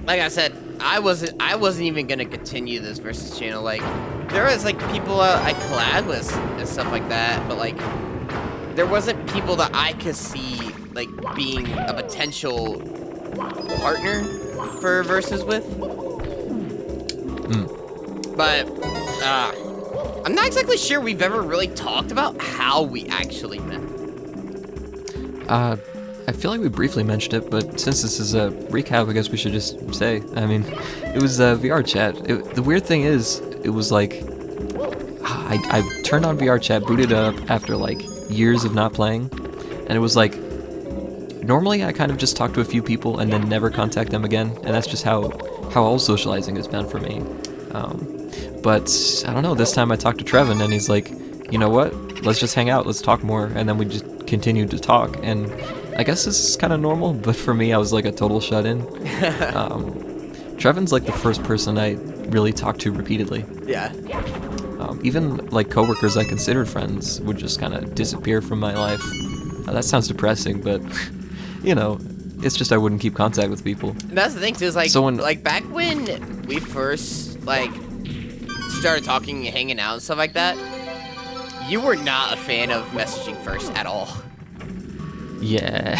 like I said, I wasn't even gonna continue this versus channel. Like, there was like people I collab with and stuff like that, but like there wasn't people that I could see like being a potential partner for versus with. But, I'm not exactly sure we've ever really talked about how we actually met. I feel like we briefly mentioned it, but since this is a recap, I guess we should just say. I mean, it was VR chat. The weird thing is, it was like, I turned on VR chat, booted up after like years of not playing, and it was like, normally I kind of just talk to a few people and then never contact them again, and that's just how all socializing has been for me. But I don't know, this time I talked to Trevin and he's like, you know what, let's just hang out, let's talk more, and then we just continued to talk, and I guess this is kind of normal, but for me I was like a total shut-in. Trevin's like the first person I really talked to repeatedly. Yeah. Even like coworkers I considered friends would just kind of disappear from my life. That sounds depressing, but you know, it's just I wouldn't keep contact with people. And that's the thing too, is like, so when, like back when we first like started talking and hanging out and stuff like that, you were not a fan of messaging first at all. Yeah.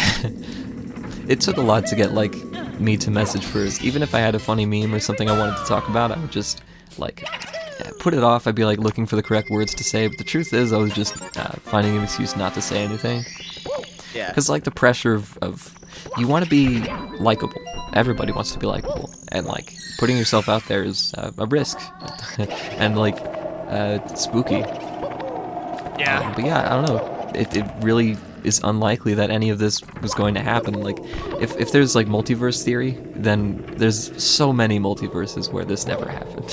It took a lot to get like me to message first. Even if I had a funny meme or something I wanted to talk about, I would just like put it off. I'd be like looking for the correct words to say, but the truth is I was just finding an excuse not to say anything. Yeah. Because like the pressure of you want to be likable. Everybody wants to be likable, and like putting yourself out there is a risk, and like spooky. Yeah. But yeah, I don't know. It really is unlikely that any of this was going to happen. Like, if there's like multiverse theory, then there's so many multiverses where this never happened.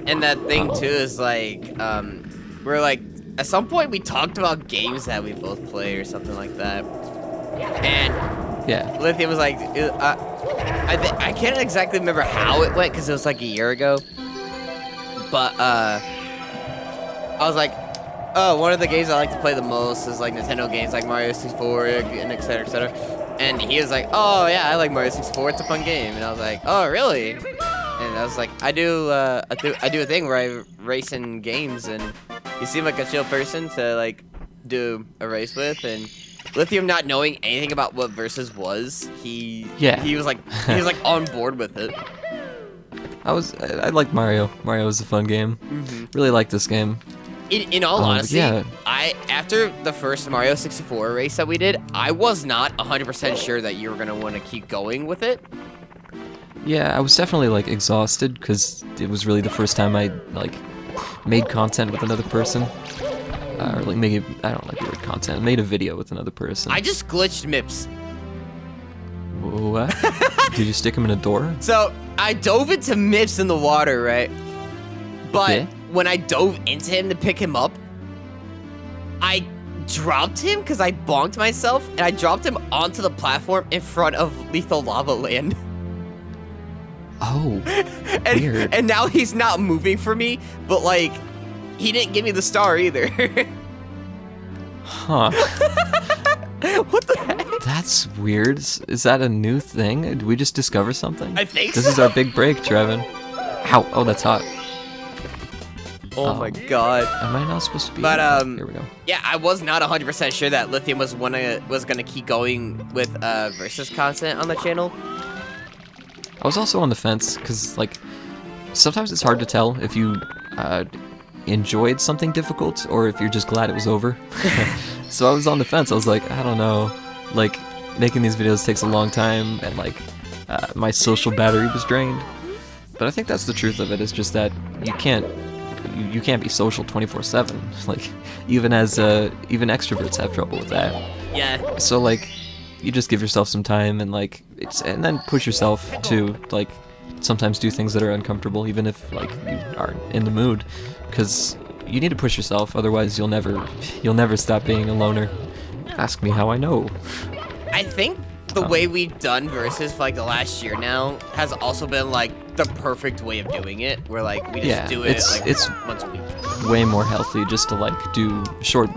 And that thing too is like, we're like, at some point we talked about games that we both play or something like that. And yeah, Lithiyum was like, I can't exactly remember how it went because it was like a year ago. But I was like, oh, one of the games I like to play the most is like Nintendo games like Mario 64 and et cetera, et cetera. And he was like, oh yeah, I like Mario 64. It's a fun game. And I was like, oh really? And I was like, I do a thing where I race in games, and you seem like a chill person to like do a race with. And Lithiyum, not knowing anything about what Versus was, he was like on board with it. I liked Mario. Mario was a fun game. Mm-hmm. Really liked this game. In all honesty, yeah. After the first Mario 64 race that we did, I was not 100% sure that you were gonna want to keep going with it. Yeah, I was definitely like exhausted because it was really the first time I like made content with another person. Or like I don't like the word content. Made a video with another person. I just glitched Mips. What? Did you stick him in a door? So I dove into Mips in the water, right? But yeah. When I dove into him to pick him up, I dropped him because I bonked myself, and I dropped him onto the platform in front of Lethal Lava Land. Oh, and, weird. And now he's not moving for me, but like, he didn't give me the star either. Huh. What the heck? That's weird. Is that a new thing? Did we just discover something? I think this so. is our big break, Trevin. Ow. Oh, that's hot. Oh my god. Am I not supposed to be? But here we go. Yeah, I was not 100% sure that Lithiyum was gonna keep going with Versus content on the channel. I was also on the fence because like sometimes it's hard to tell if you enjoyed something difficult or if you're just glad it was over. So I was on the fence. I was like, I don't know. Like making these videos takes a long time, and like my social battery was drained. But I think that's the truth of it. It's just that you can't be social 24/7. Like even extroverts have trouble with that. Yeah. So like you just give yourself some time and like and then push yourself to like sometimes do things that are uncomfortable, even if like you aren't in the mood, because you need to push yourself. Otherwise, you'll never stop being a loner. Ask me how I know. I think the way we've done Versus for like the last year now has also been like the perfect way of doing it, where like we just do it it's once a week. Way more healthy just to like do short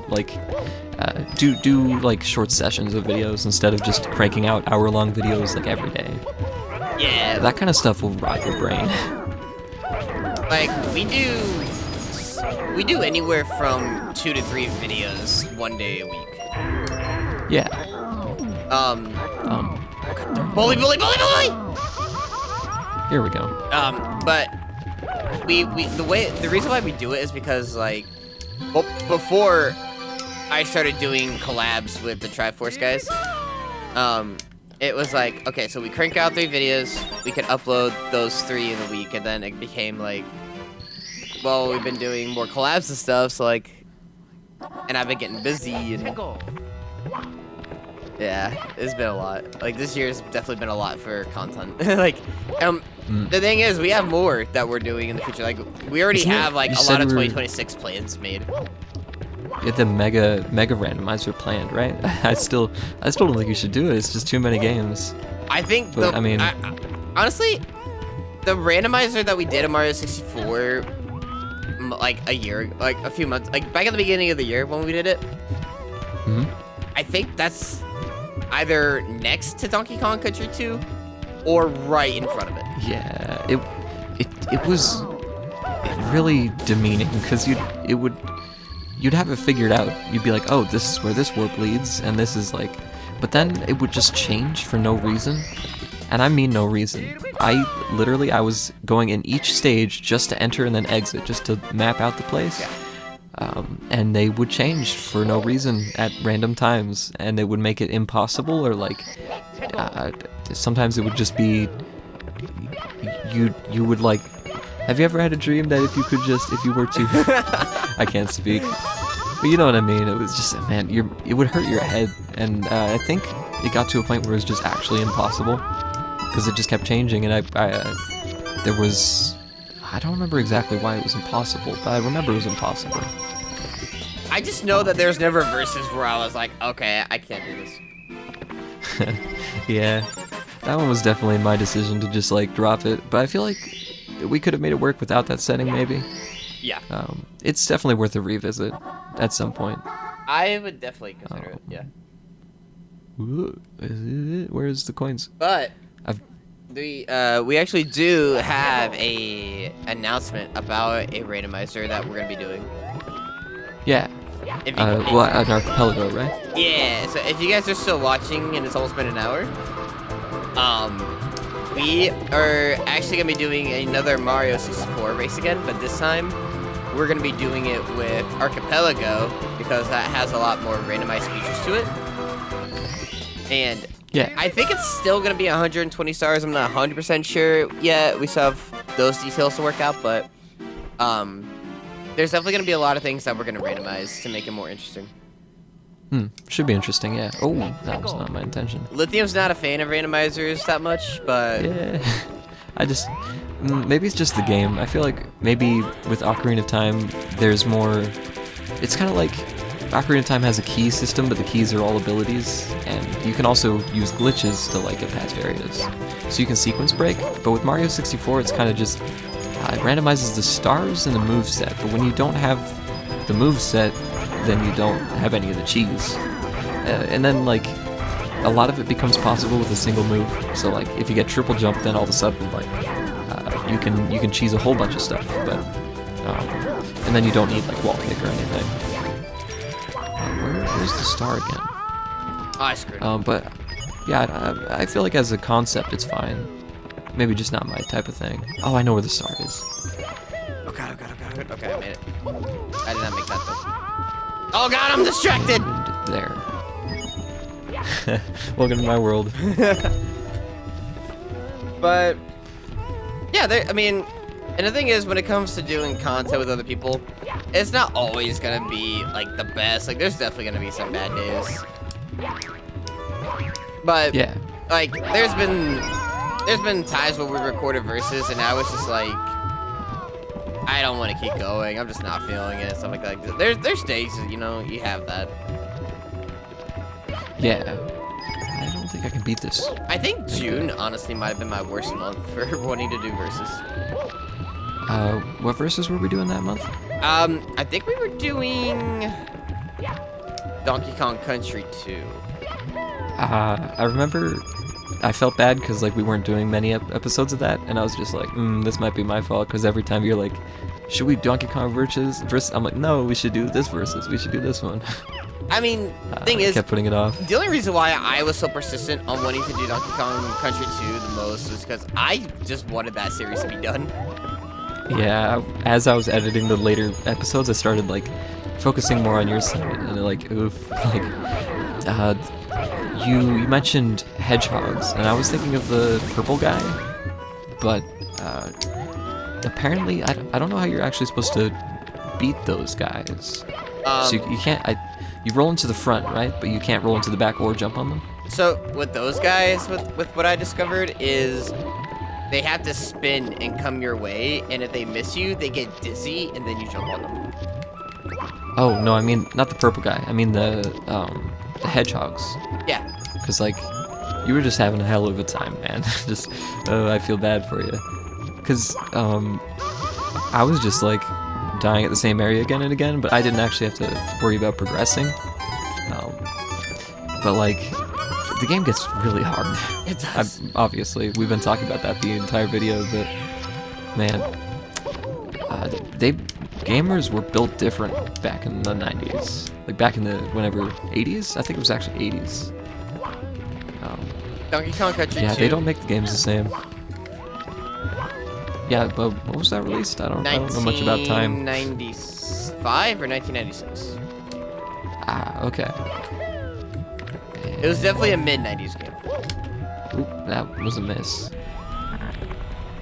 do like short sessions of videos instead of just cranking out hour-long videos like every day. Yeah. That kind of stuff will rot your brain. Like we do anywhere from 2 to 3 videos one day a week. Yeah. Bully! Here we go. But the reason why we do it is because like, well, before I started doing collabs with the Triforce guys, it was like, okay, so we crank out 3 videos, we can upload those 3 in a week, and then it became like, well, we've been doing more collabs and stuff, so like, and I've been getting busy, and yeah, it's been a lot. Like, this year's definitely been a lot for content. Like, the thing is, we have more that we're doing in the future. Like, we already have like a lot of 2026 plans made. You had the mega randomizer planned, right? I still don't think you should do it. It's just too many games. I think, but, I mean, honestly, the randomizer that we did in Mario 64, like a few months, like back at the beginning of the year when we did it, I think that's either next to Donkey Kong Country 2 or right in front of it. Yeah, it was really demeaning because you'd have it figured out. You'd be like, oh, this is where this warp leads, and this is like, but then it would just change for no reason. And I mean no reason. I was going in each stage just to enter and then exit, just to map out the place. Yeah. And they would change for no reason at random times, and it would make it impossible, or like, sometimes it would just be, you would like, have you ever had a dream that if you were to, I can't speak, but you know what I mean, it was just, man, it would hurt your head, and I think it got to a point where it was just actually impossible, because it just kept changing, and there was, I don't remember exactly why it was impossible, but I remember it was impossible. I just know that there's never verses where I was like, okay, I can't do this. Yeah, that one was definitely my decision to just like drop it, but I feel like we could have made it work without that setting, maybe. Yeah. It's definitely worth a revisit at some point. I would definitely consider it, yeah. Where's the coins? But we actually do have a announcement about a randomizer that we're gonna be doing. Yeah. Well, an archipelago, right? Yeah. So if you guys are still watching and it's almost been an hour, we are actually gonna be doing another Mario 64 race again, but this time we're gonna be doing it with Archipelago because that has a lot more randomized features to it. And yeah, I think it's still gonna be 120 stars. I'm not 100% sure yet. We still have those details to work out, but there's definitely gonna be a lot of things that we're gonna randomize to make it more interesting. Should be interesting, yeah. Oh, that was not my intention. Lithium's not a fan of randomizers that much, but yeah, I just maybe it's just the game. I feel like maybe with Ocarina of Time, there's more. It's kind of like Ocarina of Time has a key system, but the keys are all abilities, and you can also use glitches to like get past areas. So you can sequence break, but with Mario 64, it's kind of just it randomizes the stars and the moveset, but when you don't have the moveset, then you don't have any of the cheese. And then like a lot of it becomes possible with a single move. So like if you get triple jump, then all of a sudden like you can cheese a whole bunch of stuff, but and then you don't need like wall pick or anything. Where's the star again? I screwed up. But yeah, I feel like as a concept it's fine. Maybe just not my type of thing. Oh, I know where the star is. Oh god, oh god, oh god. Okay, I made it. I did not make that though. Oh god, I'm distracted! There. Welcome to my world. But yeah, I mean, and the thing is, when it comes to doing content with other people, it's not always gonna be like the best. Like, there's definitely gonna be some bad days. But yeah, like there's been times where we recorded verses and I was just like, I don't want to keep going. I'm just not feeling it. Stuff like that. There's days, you know, you have that. Yeah. I don't think I can beat this. I think June honestly might have been my worst month for wanting to do verses. What verses were we doing that month? I think we were doing Donkey Kong Country 2. I remember I felt bad because like we weren't doing many episodes of that, and I was just like, this might be my fault, because every time you're like, should we Donkey Kong versus? I'm like, no, we should do this versus. We should do this one. I mean, thing is, kept putting it off. The only reason why I was so persistent on wanting to do Donkey Kong Country 2 the most is because I just wanted that series to be done. Yeah, as I was editing the later episodes, I started like focusing more on your side, and like, oof, like, you mentioned hedgehogs, and I was thinking of the purple guy, but apparently I don't know how you're actually supposed to beat those guys. So you can't, you roll into the front, right? But you can't roll into the back or jump on them. So with those guys, with what I discovered is they have to spin and come your way, and if they miss you, they get dizzy, and then you jump on them. Oh no, I mean not the purple guy. I mean the hedgehogs. Yeah. Cause like you were just having a hell of a time, man. Just I feel bad for you. Cause I was just like dying at the same area again and again, but I didn't actually have to worry about progressing. But like the game gets really hard. It does. Obviously, we've been talking about that the entire video, but man, gamers were built different back in the 90s. Like back in the 80s? I think it was actually 80s. Donkey Kong Country 2. Yeah, they don't make the games the same. Yeah, but what was that released? I don't know much about time. 1995 or 1996? Ah, okay. It was definitely a mid-90s game. Oop, that was a miss.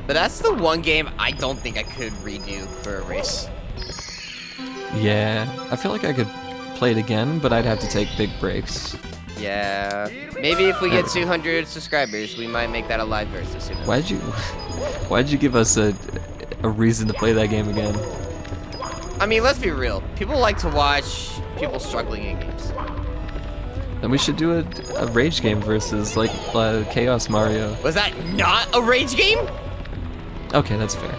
But that's the one game I don't think I could redo for a race. Yeah, I feel like I could play it again, but I'd have to take big breaks. Yeah, maybe if we get 200 subscribers, we might make that a live versus soon. Why'd you give us a reason to play that game again? I mean, let's be real. People like to watch people struggling in games. Then we should do a rage game versus like Chaos Mario. Was that not a rage game? Okay, that's fair.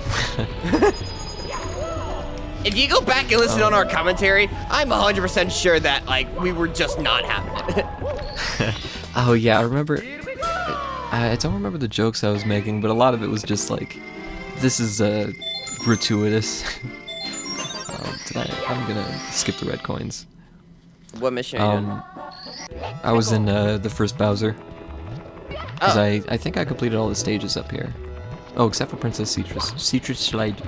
If you go back and listen on our commentary, I'm 100% sure that like we were just not having it. Oh yeah, I remember. I don't remember the jokes I was making, but a lot of it was just like, this is gratuitous. I'm gonna skip the red coins. What mission are you doing? I was in the first Bowser. Because I think I completed all the stages up here. Oh, except for Princess Citrus Slide.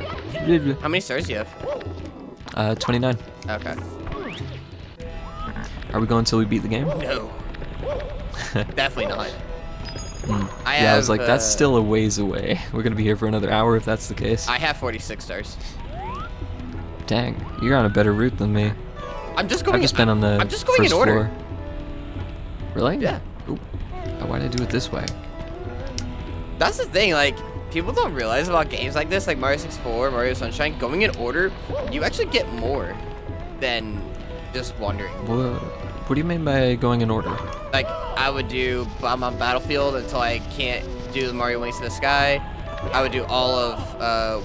How many stars do you have? 29. Okay. Are we going until we beat the game? No. Definitely not. I was like, that's still a ways away. We're gonna be here for another hour if that's the case. I have 46 stars. Dang, you're on a better route than me. I'm just going on the I'm just going first in order. Floor. Really? Yeah. Ooh. Why'd I do it this way? That's the thing, like, people don't realize about games like this, like Mario 64, Mario Sunshine, going in order, you actually get more than just wandering. What do you mean by going in order? Like, I would do Bomb on Battlefield until I can't do the Mario Wings to the Sky. I would do all of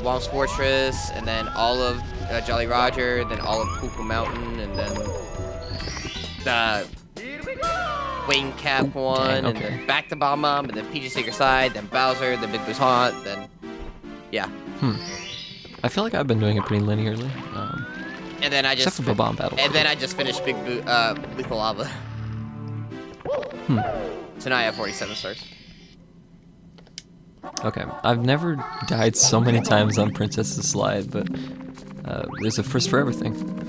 Whomp's Fortress, and then all of Jolly Roger, then all of Cuckoo Mountain, and then the Wing Cap one, and then back to Bomb, and then Peach's Secret Side, then Bowser, then Big Boo's Haunt, then yeah. I feel like I've been doing it pretty linearly. And then I just except for Bomb Battle. And then I just finished Big Boo, Lethal Lava. So now I have 47 stars. Okay, I've never died so many times on Princess's Slide, but there's a first for everything.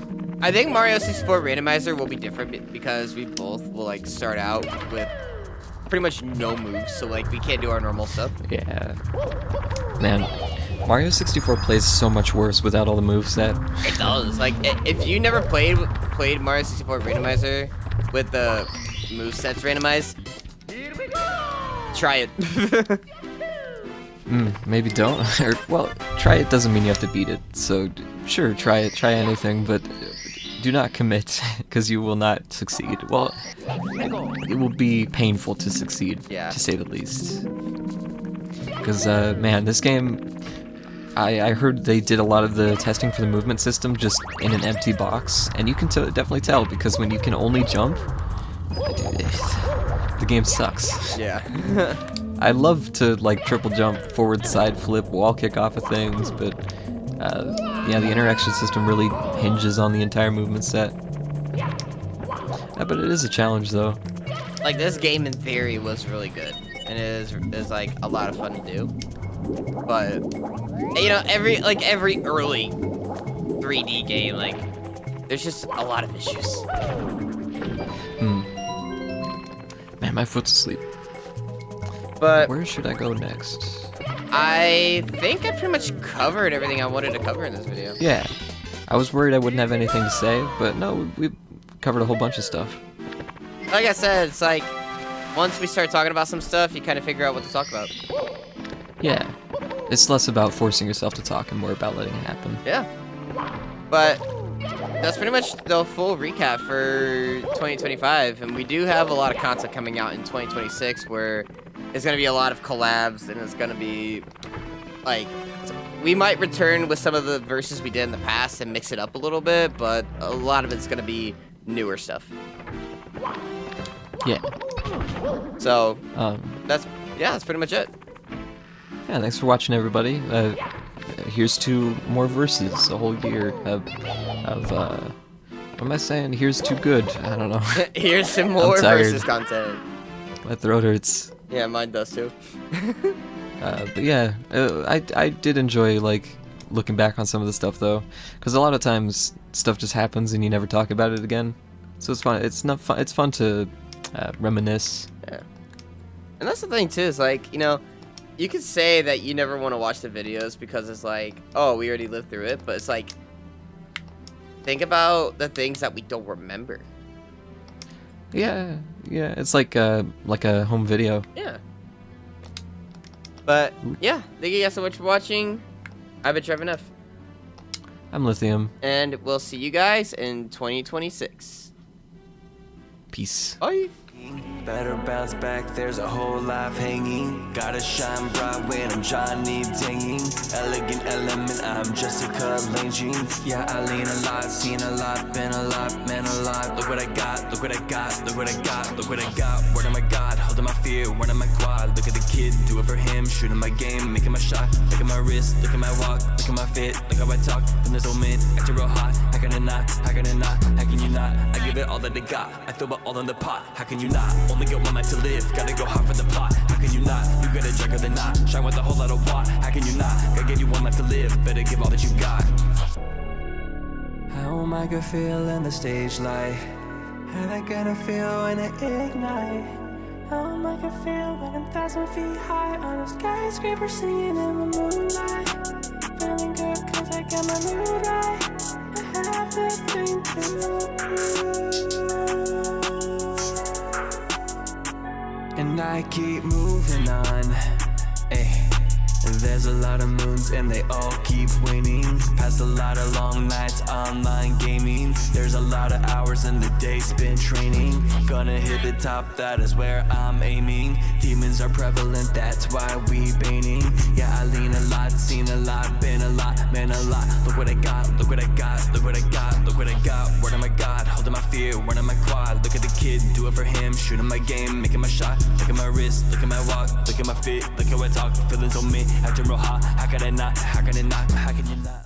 I think Mario 64 Randomizer will be different because we both will like start out with pretty much no moves, so like we can't do our normal stuff. Yeah. Man, Mario 64 plays so much worse without all the moveset. It does. Like if you never played Mario 64 Randomizer with the movesets randomized, try it. Maybe don't. Or, well, try it doesn't mean you have to beat it. So, sure, try it. Try anything, but do not commit, because you will not succeed. Well, it will be painful to succeed, to say the least. Because, man, this game, I heard they did a lot of the testing for the movement system just in an empty box, and you can definitely tell, because when you can only jump, the game sucks. Yeah. I love to like triple jump, forward, side flip, wall kick off of things, but yeah, the interaction system really hinges on the entire movement set. But it is a challenge though. Like this game in theory was really good, and it is like a lot of fun to do. But you know, every early 3D game, like there's just a lot of issues. Man, my foot's asleep. But where should I go next? I think I pretty much covered everything I wanted to cover in this video. Yeah, I was worried I wouldn't have anything to say, but no, we covered a whole bunch of stuff. Like I said, it's like once we start talking about some stuff, you kind of figure out what to talk about. Yeah, it's less about forcing yourself to talk and more about letting it happen. Yeah, but that's pretty much the full recap for 2025, and we do have a lot of content coming out in 2026 where there's going to be a lot of collabs, and it's going to be, like, we might return with some of the verses we did in the past and mix it up a little bit, but a lot of it's going to be newer stuff. Yeah. So, that's pretty much it. Yeah, thanks for watching, everybody. Here's 2 more verses, a whole year of what am I saying? Here's 2 good. I don't know. Here's some more versus content. My throat hurts. Yeah, mine does too. But yeah, I did enjoy, like, looking back on some of the stuff, though, because a lot of times stuff just happens and you never talk about it again. So it's fun. It's fun to reminisce. Yeah. And that's the thing too. Is like, you know, you could say that you never want to watch the videos because it's like, oh, we already lived through it. But it's like, think about the things that we don't remember. Yeah, it's like a home video. Yeah. But yeah, thank you guys so much for watching. I've been TrevinF. I'm Lithiyum. And we'll see you guys in 2026. Peace. Bye. Better bounce back, there's a whole life hanging. Gotta shine bright when I'm Johnny dinging. Elegant element, I'm Jessica Langing. Yeah, I lean a lot, seen a lot, been a lot, man a lot. Look what I got, look what I got, look what I got, look what I got. Word of my God, holding my fear, word of my quad. Look at the kid, do it for him, shooting my game, making my shot. Look at my wrist, look at my walk, look at my fit, look how I talk. From this old man, acting real hot. How can I not? How can I not? How can you not? I give it all that I got, I throw it all in the pot. How can you not? Only got one life to live, gotta go hard for the plot. How can you not? You gotta juggle the knot, shine with a whole lot of watt. How can you not? Gotta give you one life to live, better give all that you got. How am I gonna feel in the stage light? How am I gonna feel when it ignite? How am I gonna feel when I'm 1,000 feet high on a skyscraper singing in the moonlight? Feeling good cause I got my mood right. I have the thing to prove. And I keep moving on, ayy. There's a lot of moons and they all keep waning. Past a lot of long nights online gaming. There's a lot of hours in the day spent training. Gonna hit the top, that is where I'm aiming. Demons are prevalent, that's why we baiting. Yeah, I lean a lot, seen a lot, been a lot, man a lot. Look what I got, look what I got, look what I got, look what I got. Word of my God, holding my fear, word of my quad. Look at the kid, do it for him, shooting my game, making my shot. Look at my wrist, look at my walk, look at my fit, look how I talk. Feelings on me, acting real hot. How can I not? How can I not? How can you not?